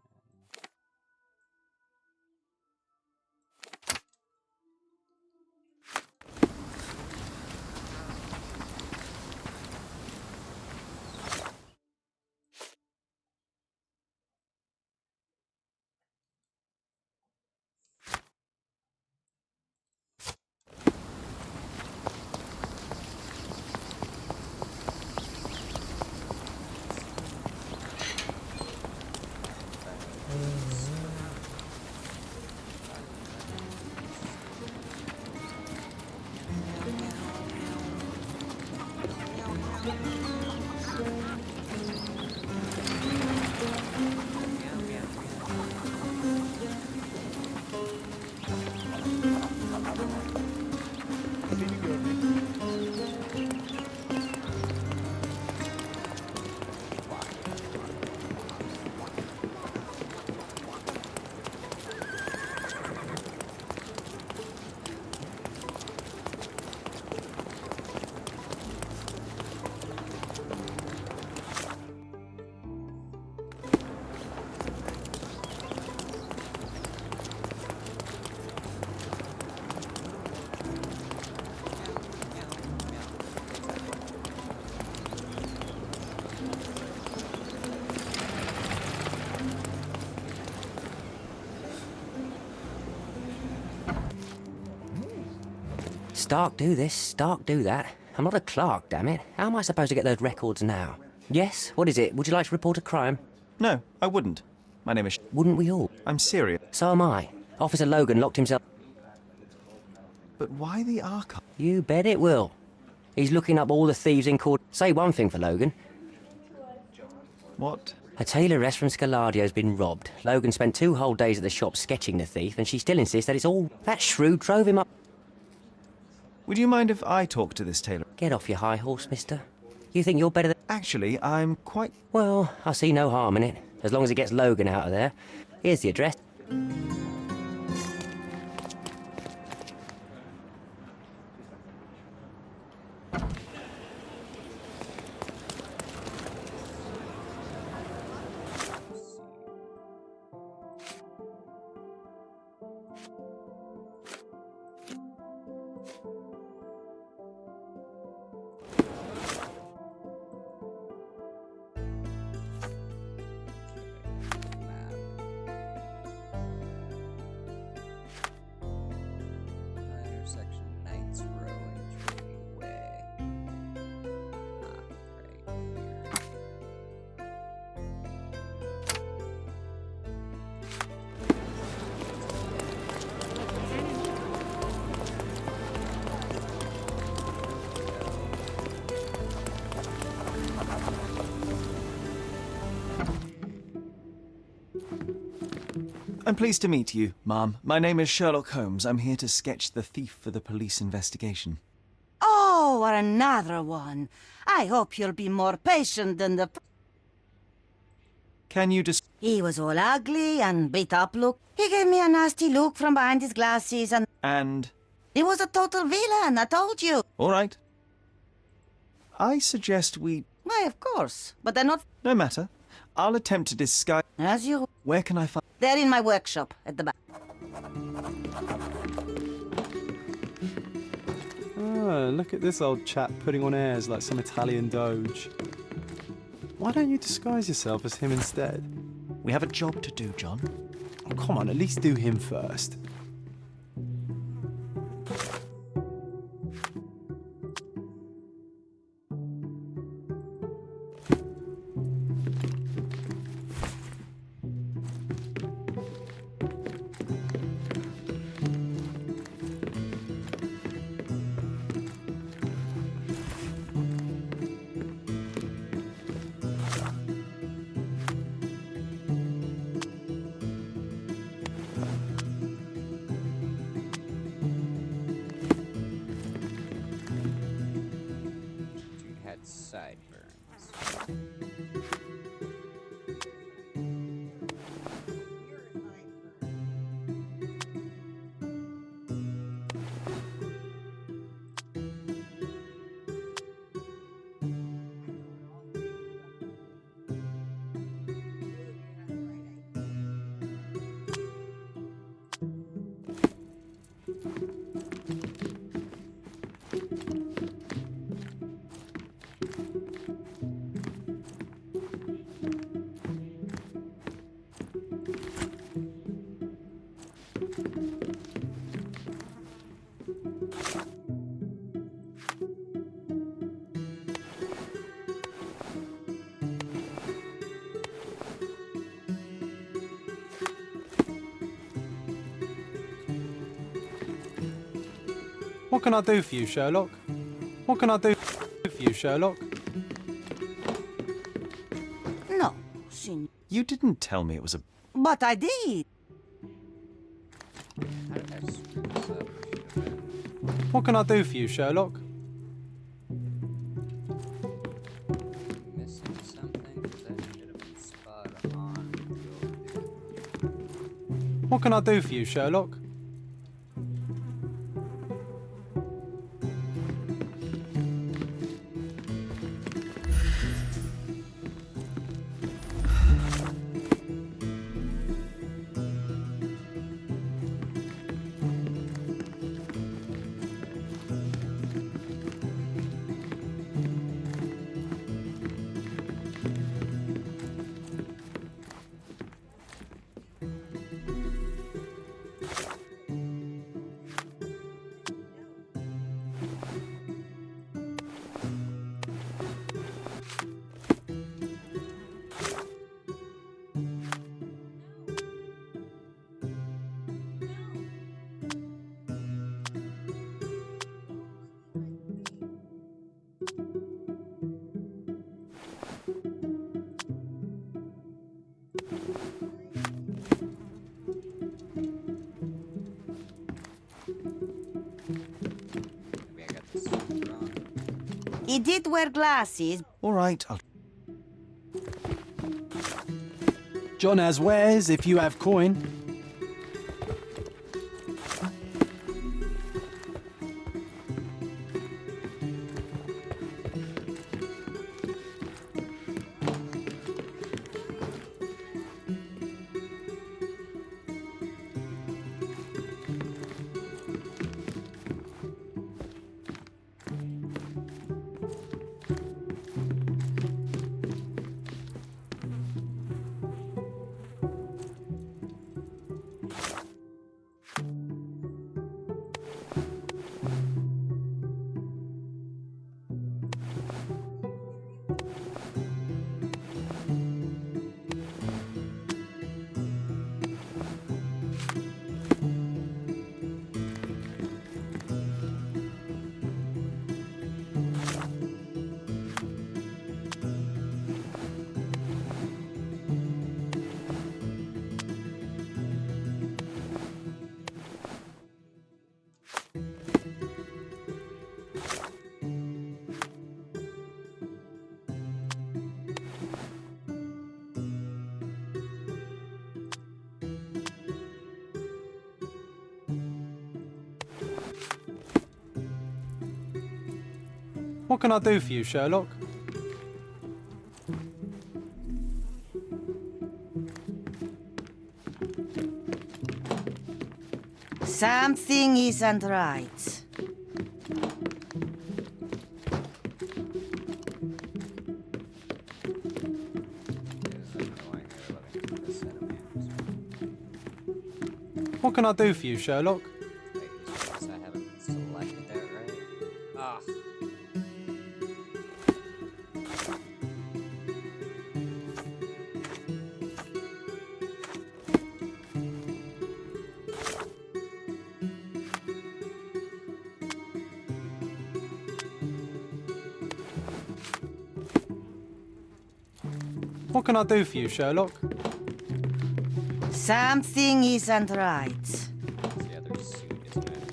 Stark do this, Stark do that. I'm not a clerk, damn it. How am I supposed to get those records now? Yes? What is it? Would you like to report a crime? No, I wouldn't. My name is... Wouldn't we all? I'm serious. So am I. Officer Logan locked himself... But why the archive? You bet it will. He's looking up all the thieves in court. Say one thing for Logan. What? A tailoress from Scaladio's been robbed. Logan spent 2 whole days at the shop sketching the thief, and she still insists that it's all... That shrew drove him up... Would you mind if I talk to this tailor? Get off your high horse, mister. You think you're better than... Actually, I'm quite... Well, I see no harm in it, as long as it gets Logan out of there. Here's the address. Intersection Knights Row and Trinity Way. Right here. I'm pleased to meet you, Ma'am. My name is Sherlock Holmes. I'm here to sketch the thief for the police investigation. Oh, or another one. I hope you'll be more patient than the... Can you just... He was all ugly and beat up look. He gave me a nasty look from behind his glasses and... And... He was a total villain, I told you. All right. I suggest we... Why, of course. But they're not... No matter. I'll attempt to disguise... As you... Where can I find... They're in my workshop at the back. Oh, look at this old chap putting on airs like some Italian doge. Why don't you disguise yourself as him instead? We have a job to do, John. Oh, come on, at least do him first. Sideburns. What can I do for you, Sherlock? What can I do for you, Sherlock? No, Shin. You didn't tell me it was a... But I did. What can I do for you, Sherlock? Missing something? That should have been spot on. What can I do for you, Sherlock? He did wear glasses. All right, I'll... John has wares if you have coin. What can I do for you, Sherlock? Something isn't right. What can I do for you, Sherlock? I haven't selected that right. Ah. What can I do for you, Sherlock? Something isn't right. The other suit is mad.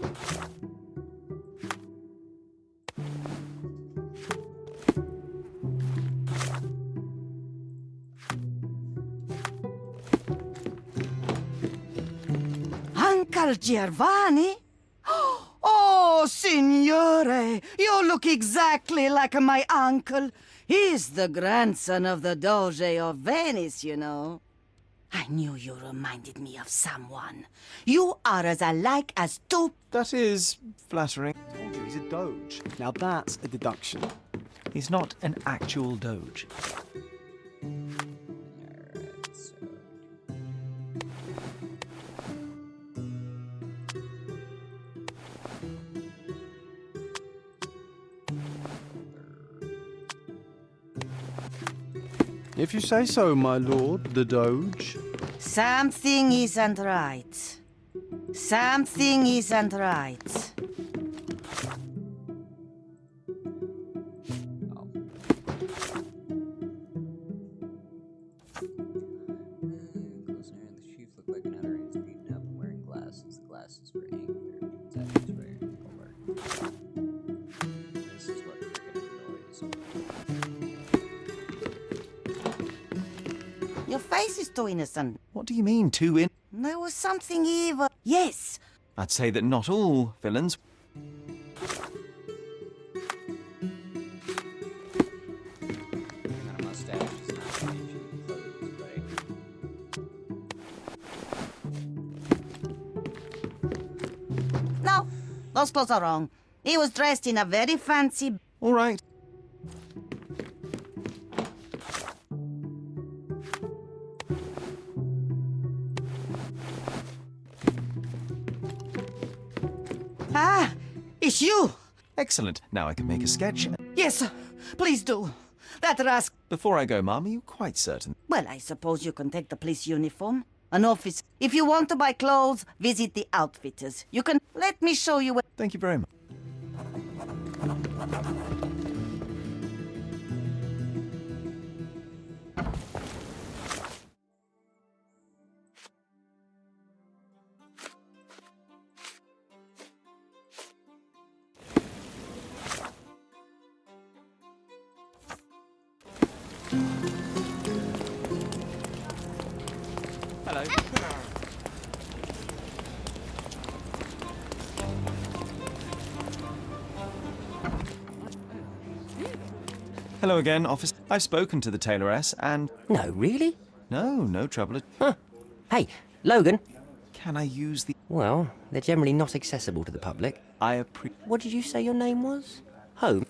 Uncle Giovanni? Oh, signore, you look exactly like my uncle. He's the grandson of the Doge of Venice, you know. I knew you reminded me of someone. You are as alike as two... That is flattering. I told you he's a doge. Now that's a deduction. He's not an actual doge. Alright, so. If you say so, my lord, the doge. Something isn't right. Something isn't right. Close near the chief looked like another and is beaten up and wearing glasses. The glasses were ink. Their tattoos were over. This is what freaking annoys. Your face is too innocent. What do you mean, too in... There was something evil. Yes. I'd say that not all villains... Having a mustache is not changing clothes, buddy. No, those clothes are wrong. He was dressed in a very fancy... All right. Ah, it's you. Excellent. Now I can make a sketch. Yes, please do. That rascal... Before I go, Mum, are you quite certain? Well, I suppose you can take the police uniform. An office. If you want to buy clothes, visit the outfitters. You can... Let me show you where... Thank you very much. Hello. Hello again, officer. I've spoken to the tailoress and... No, really? No trouble at... Huh. Hey, Logan. Can I use the... Well, they're generally not accessible to the public. What did you say your name was? Home?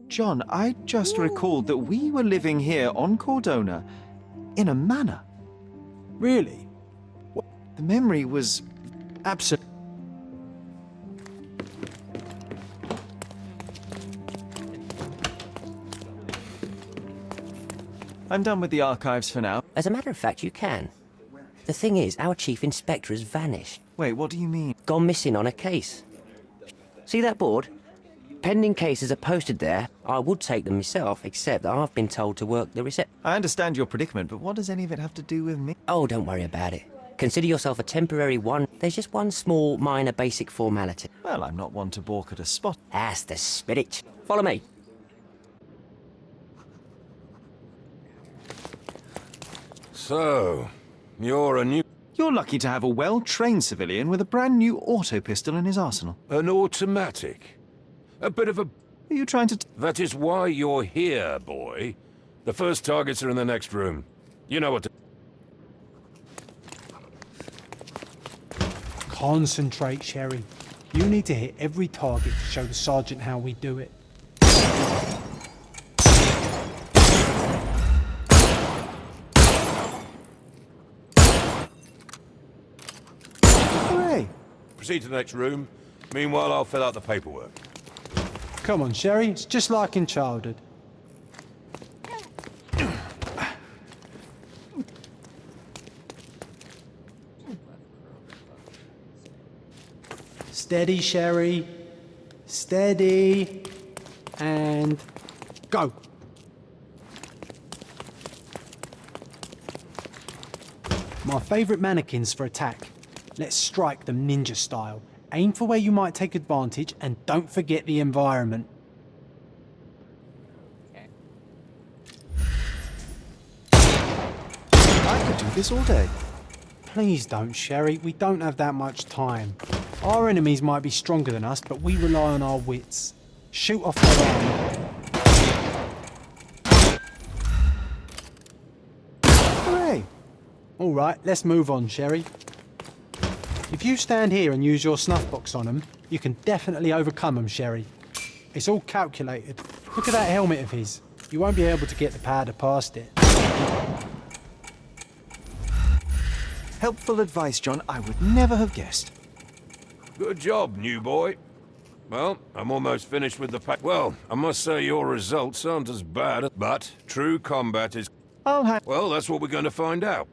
John, I just recalled that we were living here on Cordona in a manor. Really? The memory was absent. I'm done with the archives for now. As a matter of fact, you can. The thing is, our chief inspector has vanished. Wait, what do you mean? Gone missing on a case. See that board? Pending cases are posted there. I would take them myself, except that I've been told to work the reception. I understand your predicament, but what does any of it have to do with me? Oh, don't worry about it. Consider yourself a temporary one. There's just one small, minor, basic formality. Well, I'm not one to balk at a spot. That's the spirit. Follow me. So, you're a new... You're lucky to have a well-trained civilian with a brand new auto pistol in his arsenal. An automatic? A bit of a... Are you trying to... That is why you're here, boy. The first targets are in the next room. You know what to... Concentrate, Sherry. You need to hit every target to show the sergeant how we do it. Hooray! Proceed to the next room. Meanwhile, I'll fill out the paperwork. Come on, Sherry. It's just like in childhood. Steady, Sherry. Steady. And go. My favourite mannequins for attack. Let's strike them ninja style. Aim for where you might take advantage, and don't forget the environment. I could do this all day. Please don't, Sherry. We don't have that much time. Our enemies might be stronger than us, but we rely on our wits. Shoot off their armor. Hooray! All right, let's move on, Sherry. If you stand here and use your snuff box on them, you can definitely overcome them, Sherry. It's all calculated. Look at that helmet of his. You won't be able to get the powder past it. Helpful advice, John. I would never have guessed. Good job, new boy. Well, I'm almost finished with the pack. Well, I must say your results aren't as bad, but true combat is... Well, that's what we're going to find out.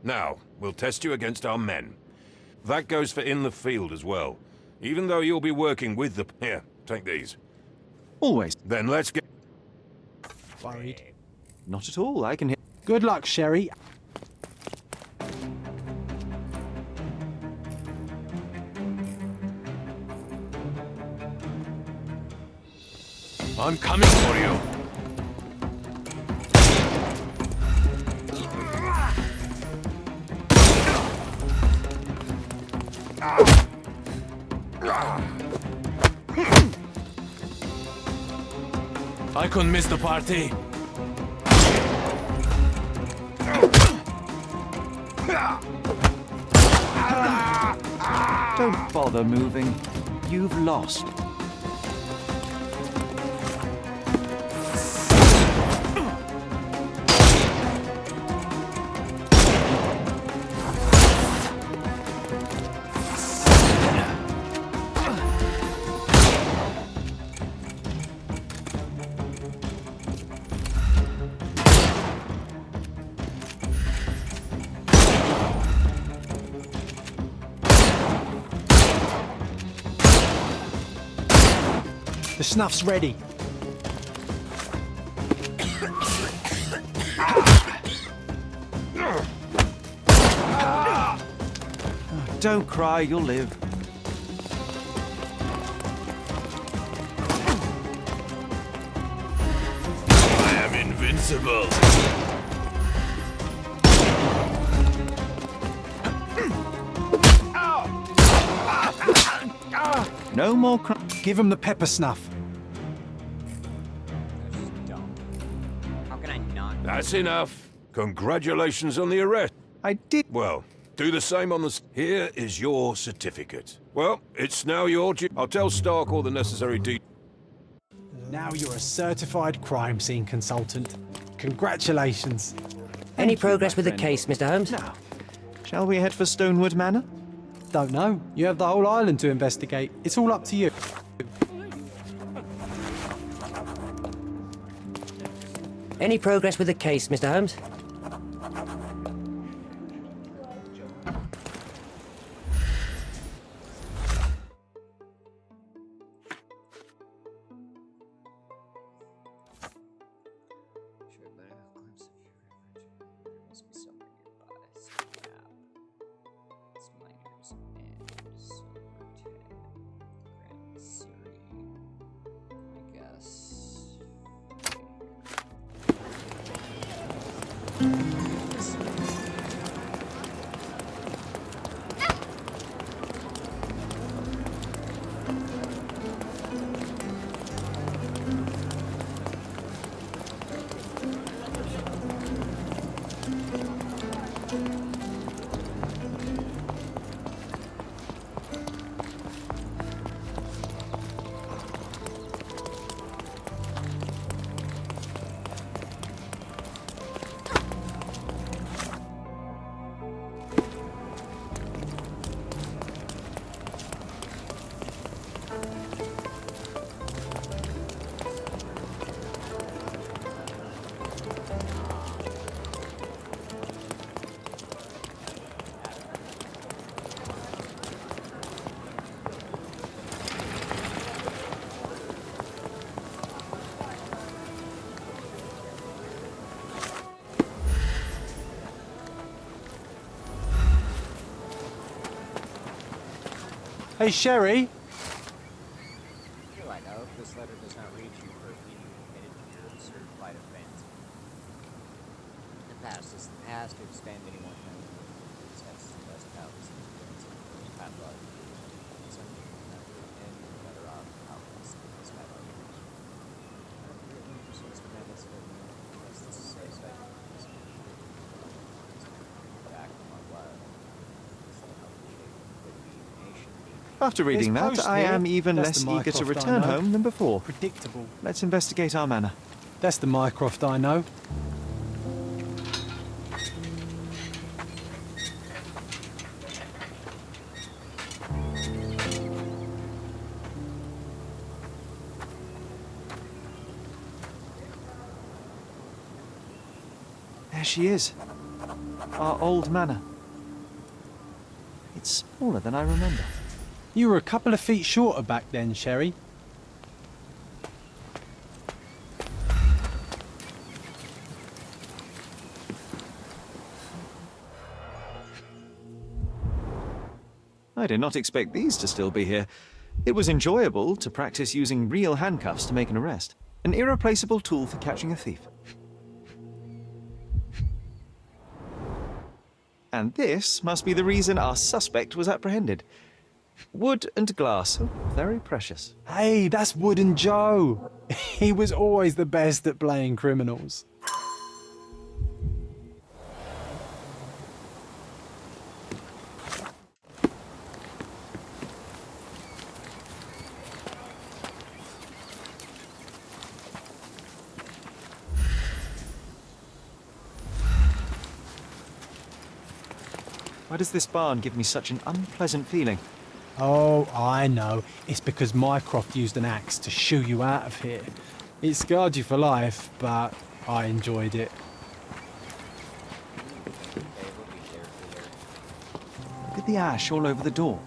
Now, we'll test you against our men. That goes for in the field as well. Even though you'll be working with the... Here, take these. Always. Then let's get... Worried? Not at all. I can hear... Good luck, Sherry. I'm coming for you. I couldn't miss the party. Don't bother moving. You've lost. The snuff's ready. Don't cry, you'll live. I am invincible. No more Give him the pepper snuff. That's just dumb. How can I not? That's enough. Congratulations on the arrest. I did. Well, do the same on the... Here is your certificate. Well, it's now your... I'll tell Stark all the necessary details. Now you're a certified crime scene consultant. Congratulations. Any progress with the case, Mr. Holmes? Now, shall we head for Stonewood Manor? Don't know. You have the whole island to investigate. It's all up to you. Any progress with the case, Mr. Holmes? Sure, but a glimpse of your refrigerator. There must be somewhere nearby. Snap. It's miners and Silvertip. Grand Siri. I guess. Hey, Sherry. Here I go. This letter does not reach you for being committed to your certified offense. The past is the past. To expand anyone knows that's the best powers and the padlock. Some people never and you're better off powerless than this padlock. Pursues the madness of the unless this is satisfied. Back on blood. After reading There's that, post I here. am even That's less the eager to Mycroft I return know. home than before. Predictable. Let's investigate our manor. That's the Mycroft I know. she is. Our old manor. It's smaller than I remember. You were a couple of feet shorter back then, Sherry. I did not expect these to still be here. It was enjoyable to practice using real handcuffs to make an arrest. An irreplaceable tool for catching a thief. And this must be the reason our suspect was apprehended. Wood and glass. Oh, very precious. Hey, that's Wooden Joe. He was always the best at playing criminals. Why does this barn give me such an unpleasant feeling? Oh, I know. It's because Mycroft used an axe to shoo you out of here. It scarred you for life, but I enjoyed it. Look at the ash all over the door.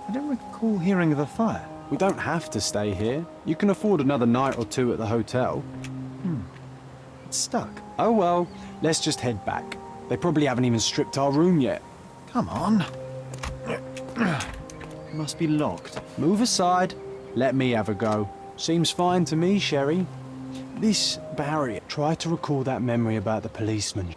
I don't recall hearing of a fire. We don't have to stay here. You can afford another night or two at the hotel. It's stuck. Oh well, let's just head back. They probably haven't even stripped our room yet. Come on. Must be locked. Move aside. Let me have a go. Seems fine to me, Sherry. This barrier. Try to recall that memory about the policeman.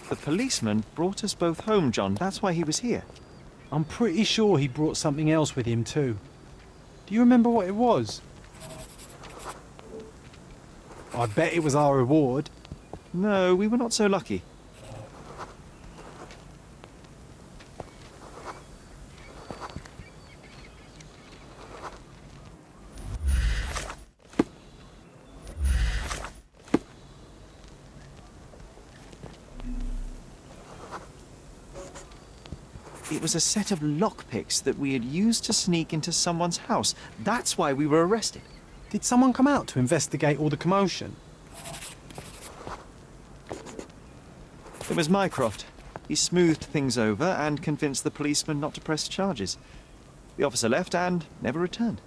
The policeman brought us both home, John. That's why he was here. I'm pretty sure he brought something else with him too. Do you remember what it was? I bet it was our reward. No, we were not so lucky. It was a set of lockpicks that we had used to sneak into someone's house. That's why we were arrested. Did someone come out to investigate all the commotion? It was Mycroft. He smoothed things over and convinced the policeman not to press charges. The officer left and never returned.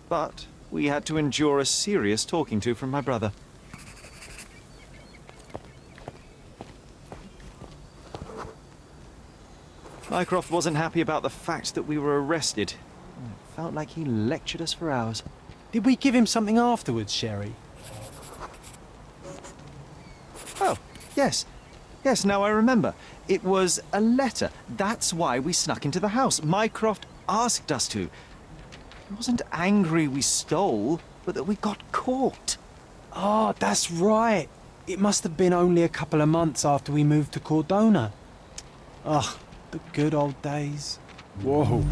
But we had to endure a serious talking to from my brother. Mycroft wasn't happy about the fact that we were arrested. It felt like he lectured us for hours. Did we give him something afterwards, Sherry? Oh, yes. Yes, now I remember. It was a letter. That's why we snuck into the house. Mycroft asked us to. He wasn't angry we stole, but that we got caught. Oh, that's right. It must have been only a couple of months after we moved to Cordona. Ugh, the good old days. Whoa.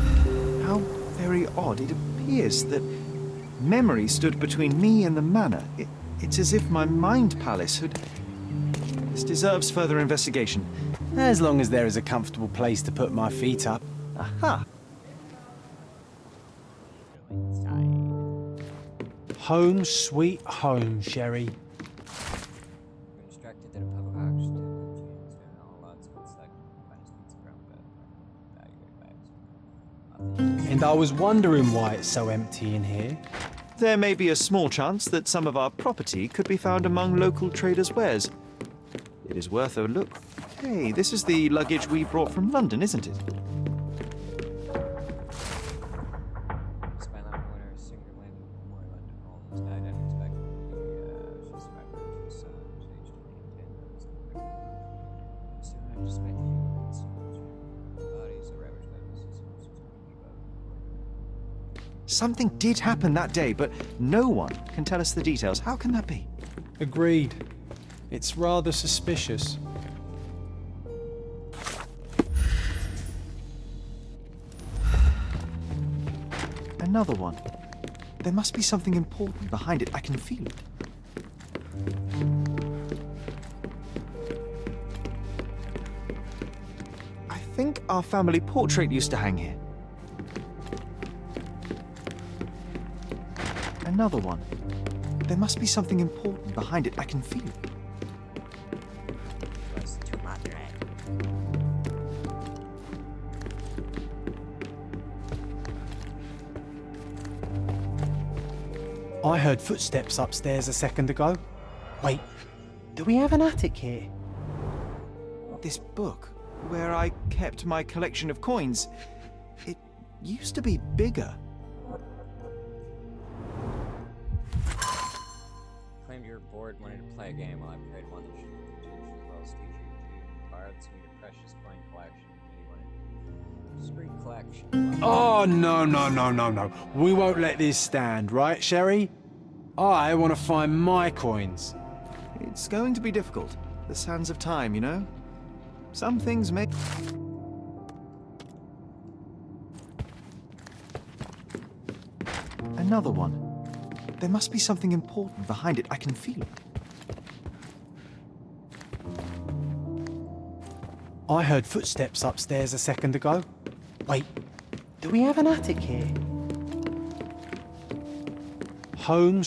How very odd. It appears that memory stood between me and the manor. It's as if my mind palace had... This deserves further investigation. As long as there is a comfortable place to put my feet up. Aha! Home sweet home, Sherry. And I was wondering why it's so empty in here. There may be a small chance that some of our property could be found among local traders' wares. It is worth a look. Hey, this is the luggage we brought from London, isn't it? Something did happen that day, but no one can tell us the details. How can that be? Agreed. It's rather suspicious. Another one. There must be something important behind it. I can feel it. I think our family portrait used to hang here. Another one. There must be something important behind it. I can feel it. I heard footsteps upstairs a second ago. Wait, do we have an attic here? This book, where I kept my collection of coins, it used to be bigger. Claimed you were bored, wanted to play a game while I played one that should as well as teach you borrowed some of your precious coin collection. Discreet collection. Oh, no. We won't let this stand, right, Sherry? I want to find my coins. It's going to be difficult. The sands of time, you know? Some things may... Another one. There must be something important behind it. I can feel it. I heard footsteps upstairs a second ago. Wait, do we have an attic here? Home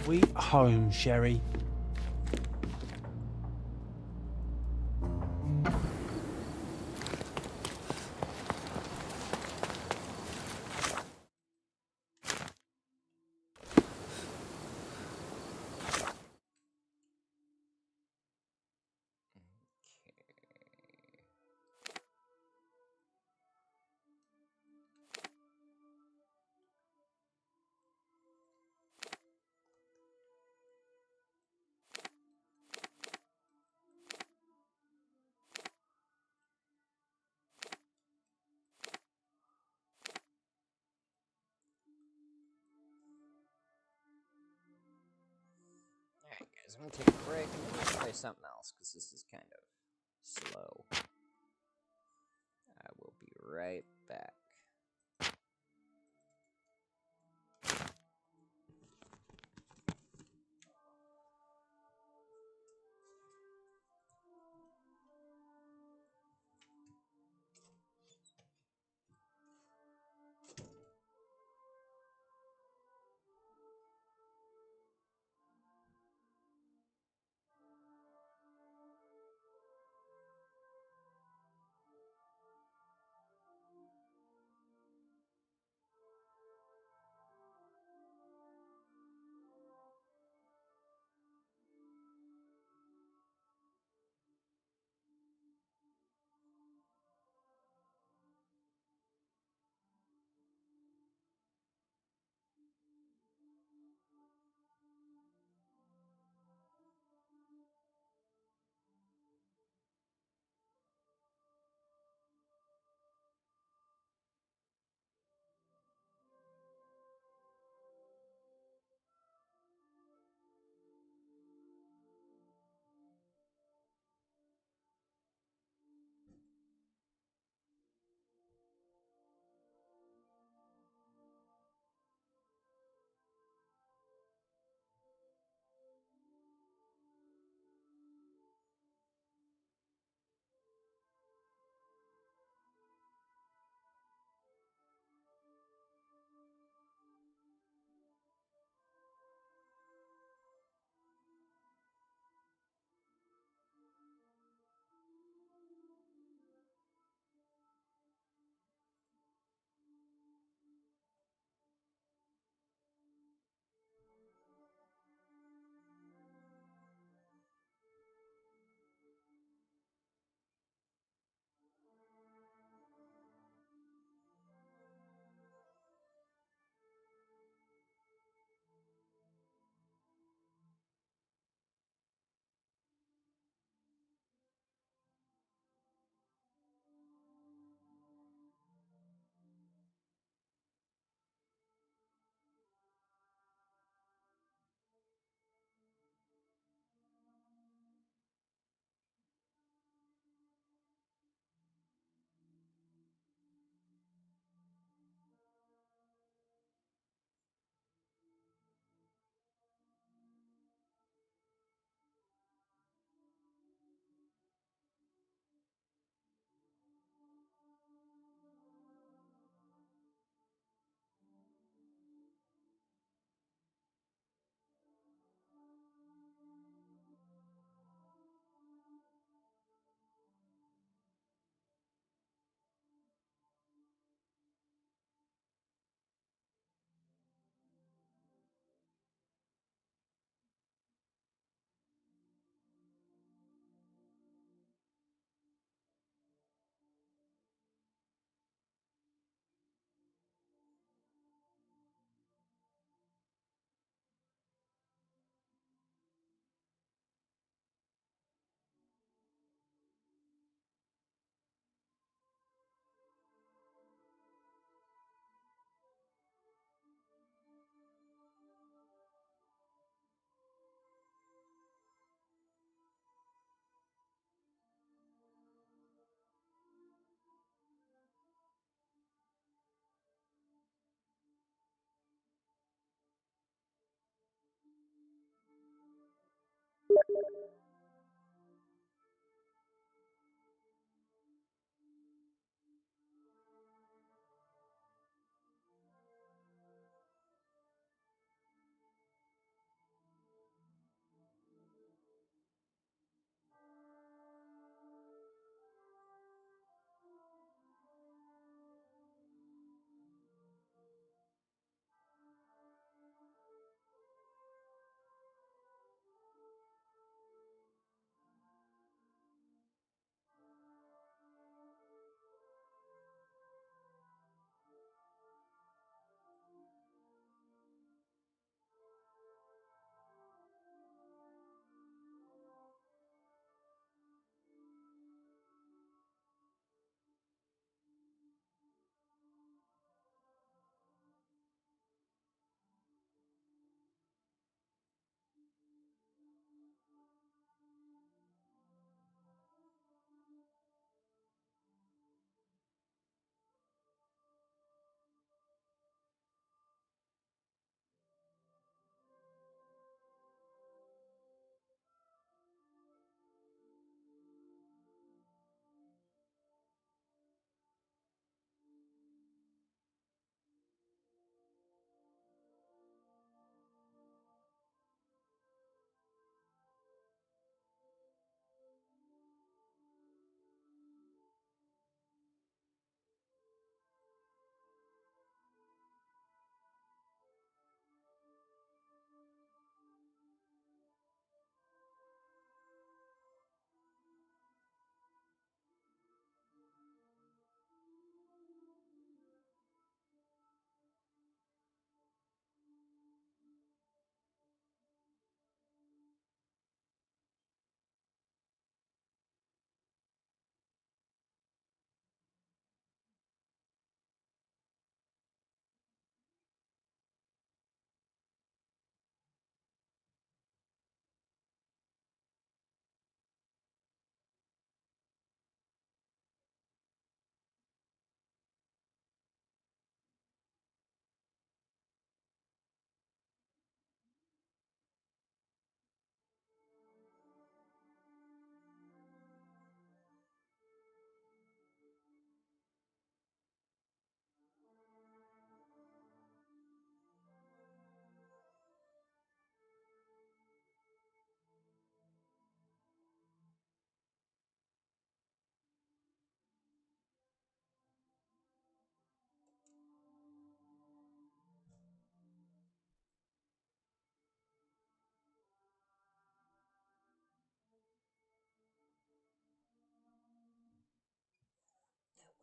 Sweet home, Sherry. Alright guys, I'm gonna take a break and then we'll play something else, because this is kind of slow. I will be right back.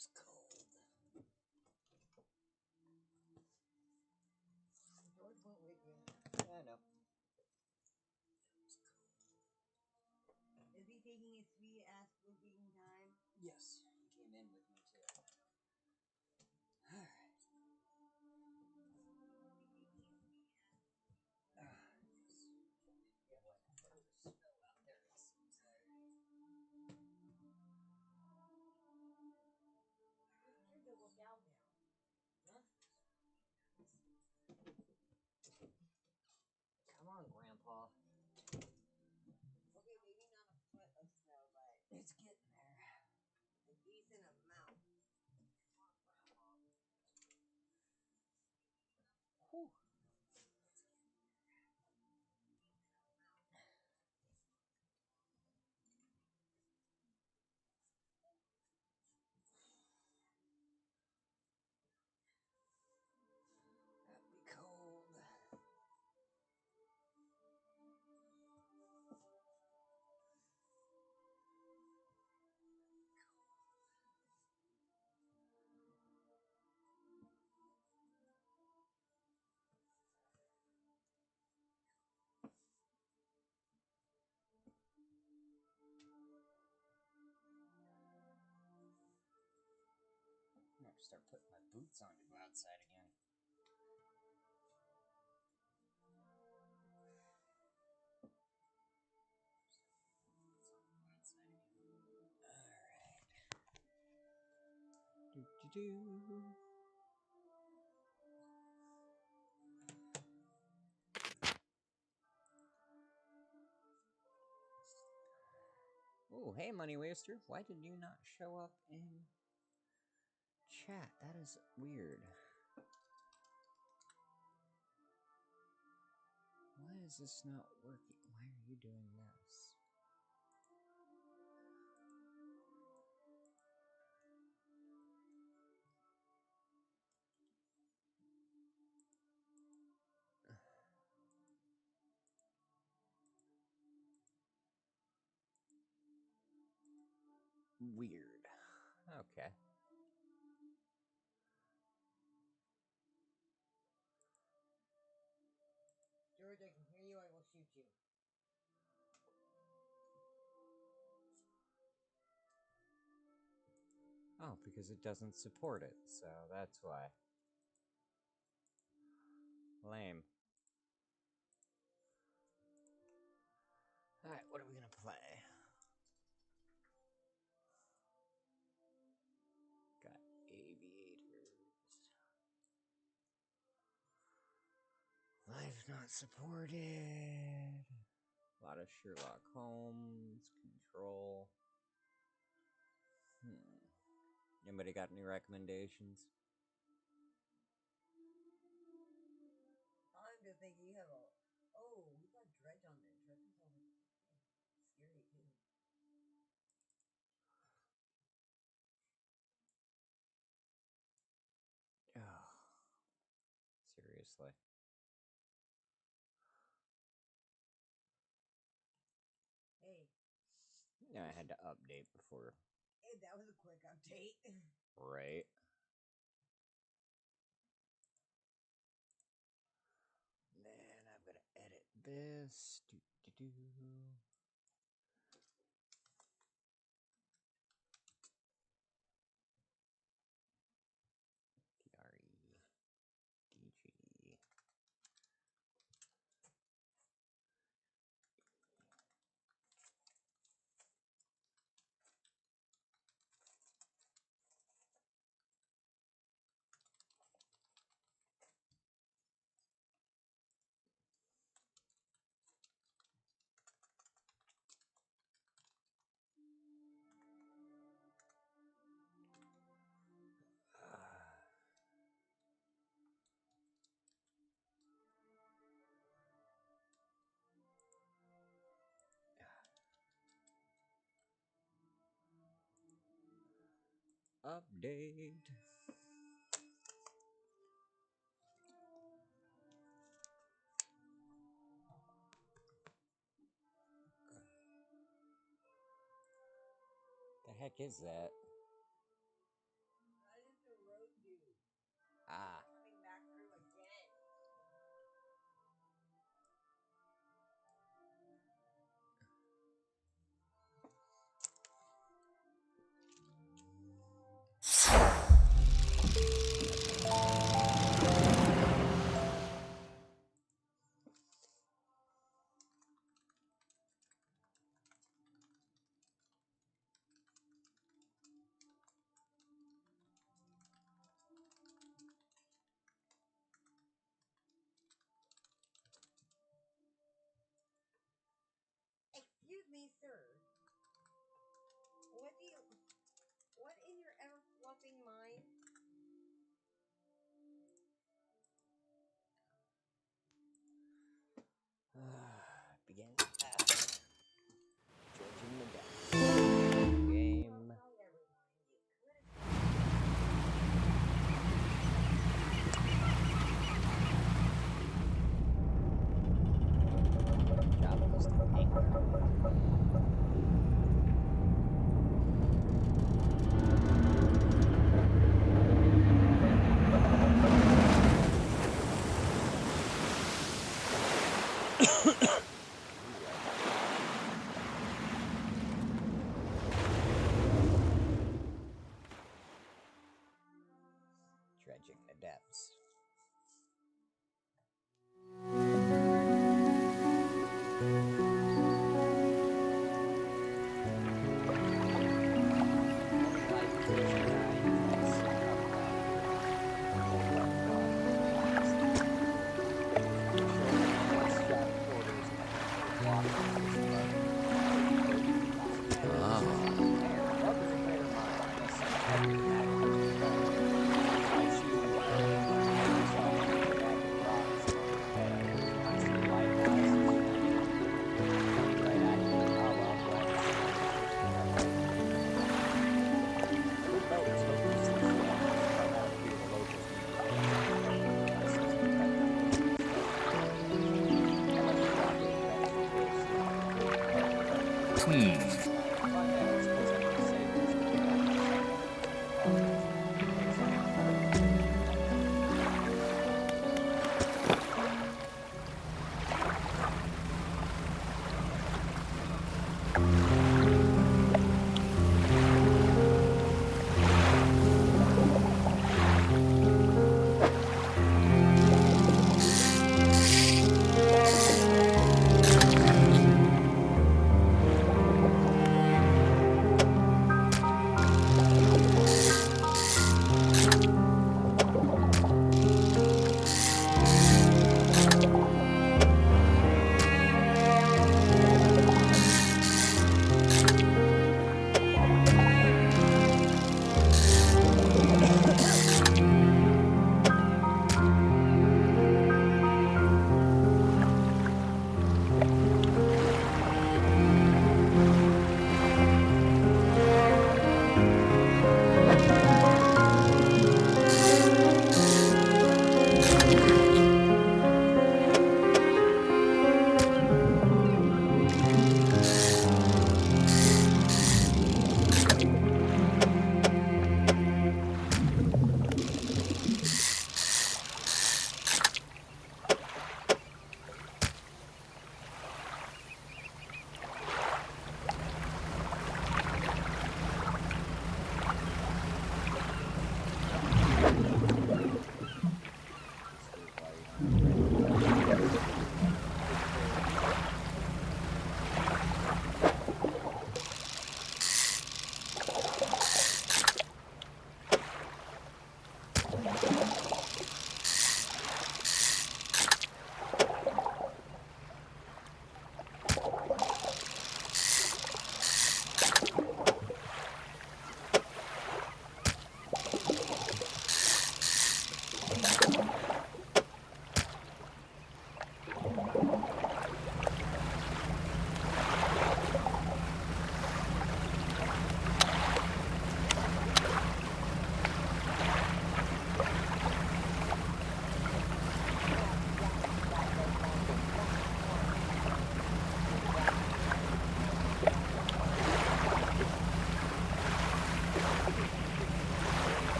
was cold. George went with you. Yeah, I know. Is he taking his sweet ass sleeping time? Yes, he came in with me too. Alright. Yeah, what? There's snow out there, it seems like. You're the meow meow. Huh? Come on, Grandpa. Okay, maybe not a foot of snow, but It's getting there. a decent amount. Whew. That'd be cold. I'm gonna have to start putting my boots on to go outside again. Alright. Do. Oh, hey, Money Waster. Why did you not show up in chat? That is weird. Why is this not working? Why are you doing this? Weird. Okay. George, I can hear you, I will shoot you. Oh, because it doesn't support it, so that's why. Lame. Alright, what are we gonna play? Got aviators. Life not supported. A lot of Sherlock Holmes, Control. Anybody got any recommendations? I'm just thinking you have a... Oh, we got Dredge on there. Dredge is on there. Scary, too. Oh, seriously. Hey. Yeah, I had to update before. Hey, that was a quick update. Right. Then I've got to edit this. PRE. DG. Update. The heck is that? Ah. Excuse me, sir. What in your ever-fluffing mind? Begin. Judging the death. Game. Job is to anchor. Dredging the depths.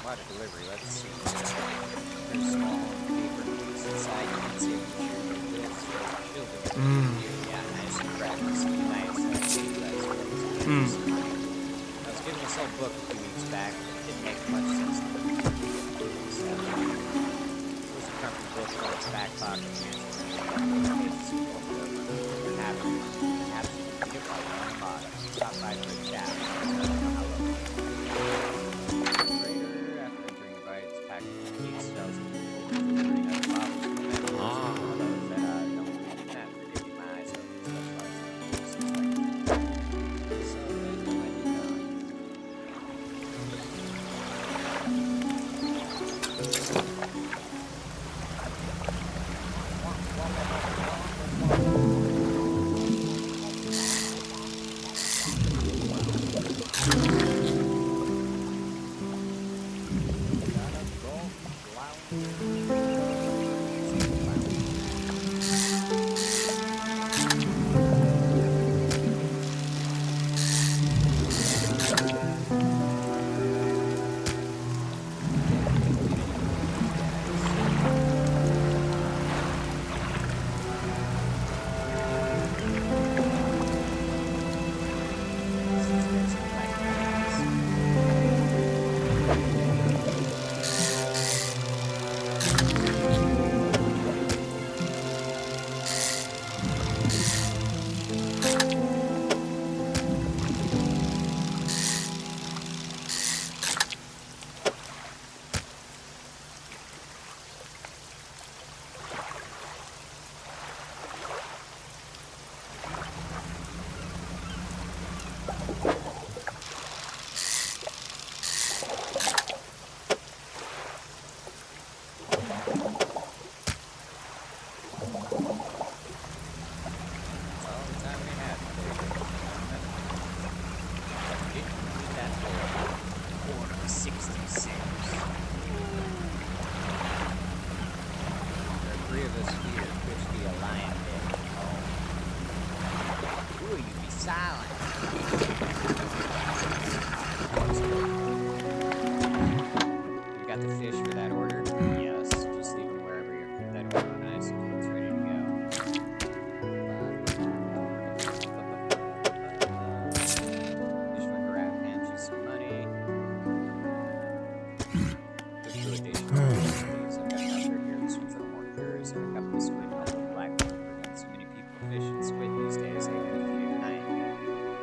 Water delivery, let's see. There's a small paper piece inside. You can see a picture of this. Children. Yeah, nice and practice. Nice. I was given this old book a few weeks back, but it didn't make much sense to me. So, it was a comfy book on its back pocket. Perhaps you can read it while you're on the bottom. Stop by for a chat.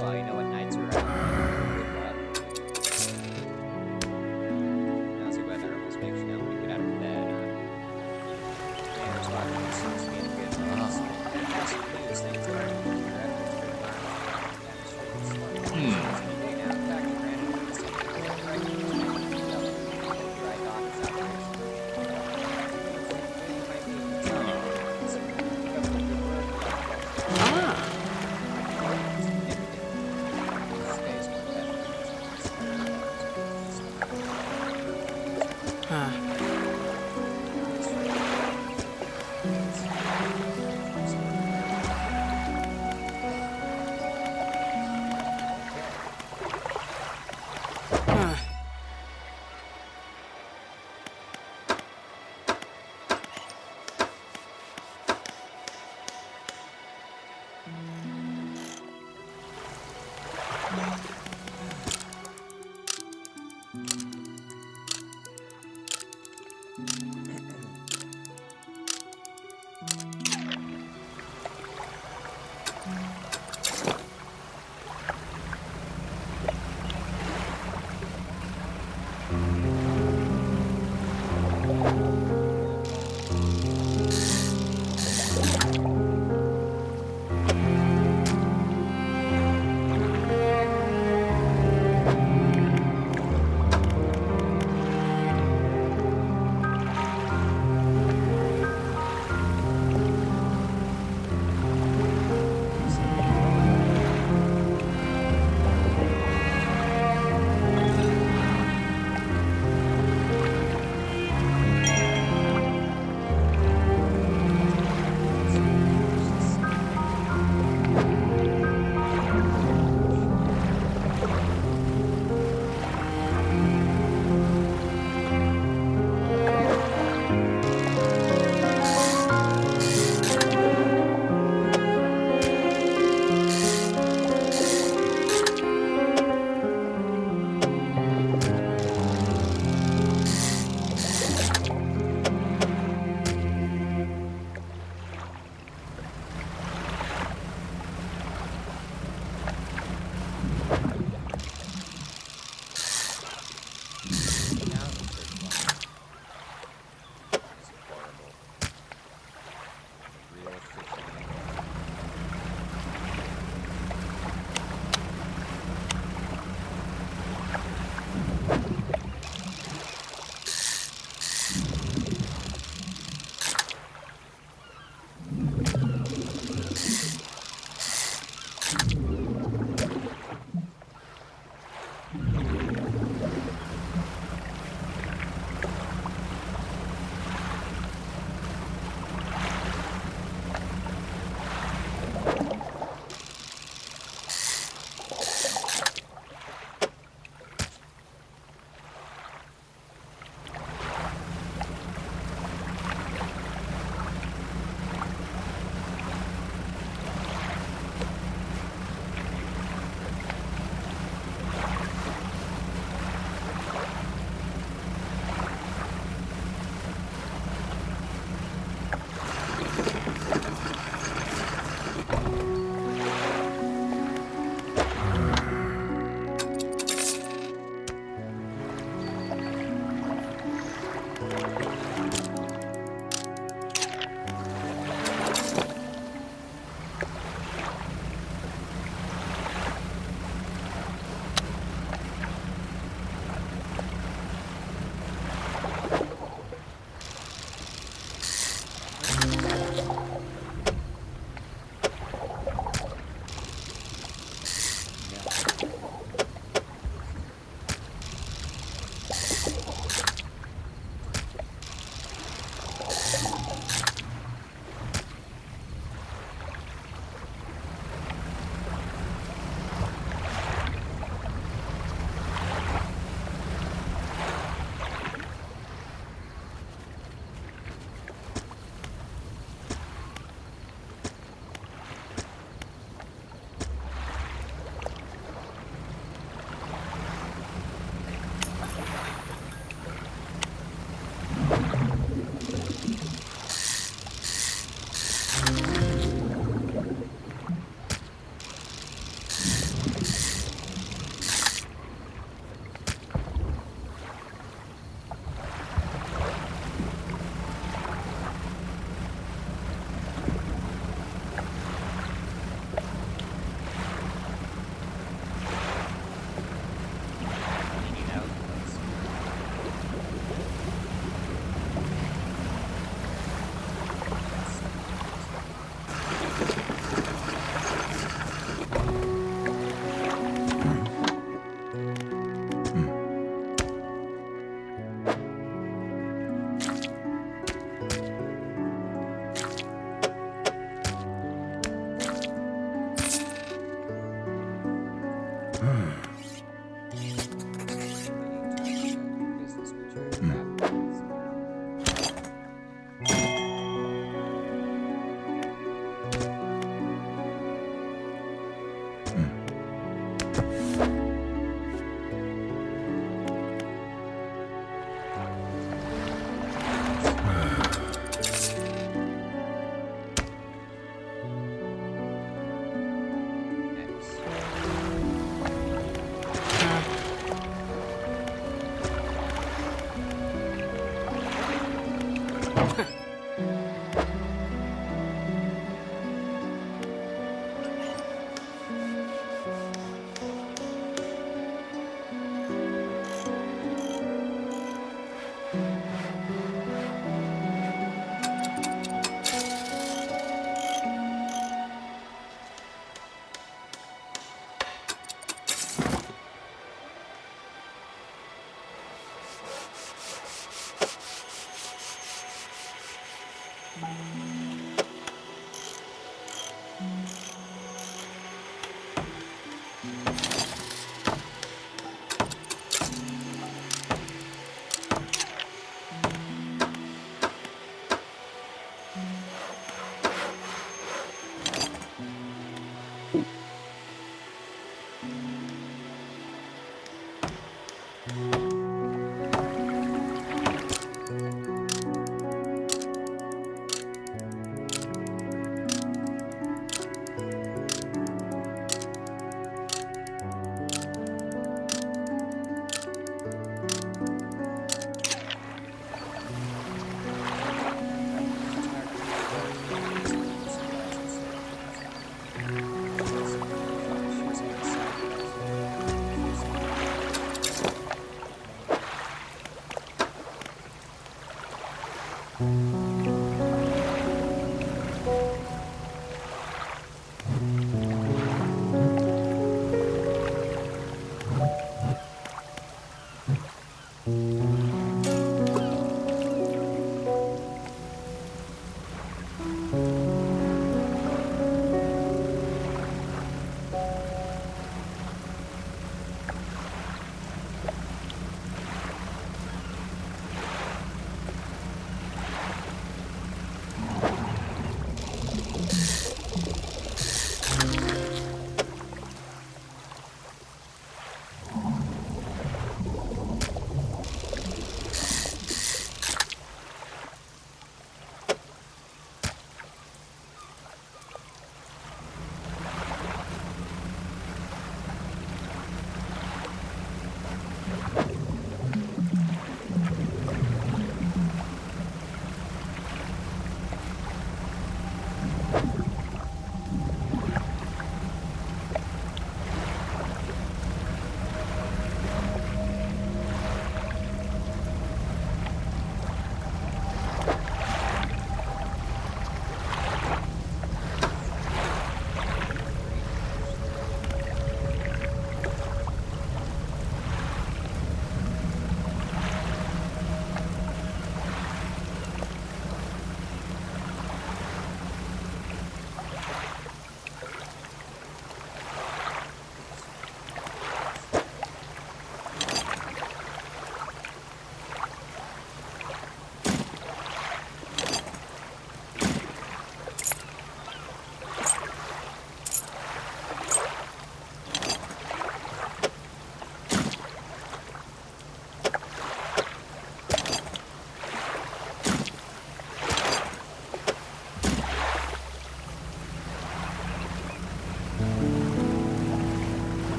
Well, you know what nights are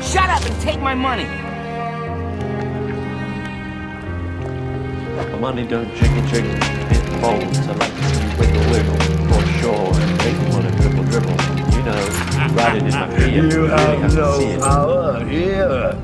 Shut up and take my money! The money don't jiggle, it folds to like wiggle wiggle, for sure, and make you wanna dribble dribble. You know, riding in my Fiat, you really have to see it. Power here.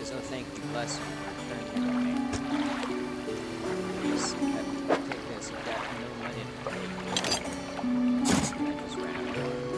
says, "Oh, thank you, bless you, return the domain. Please, take this. I've got no money to pay." I just ran out of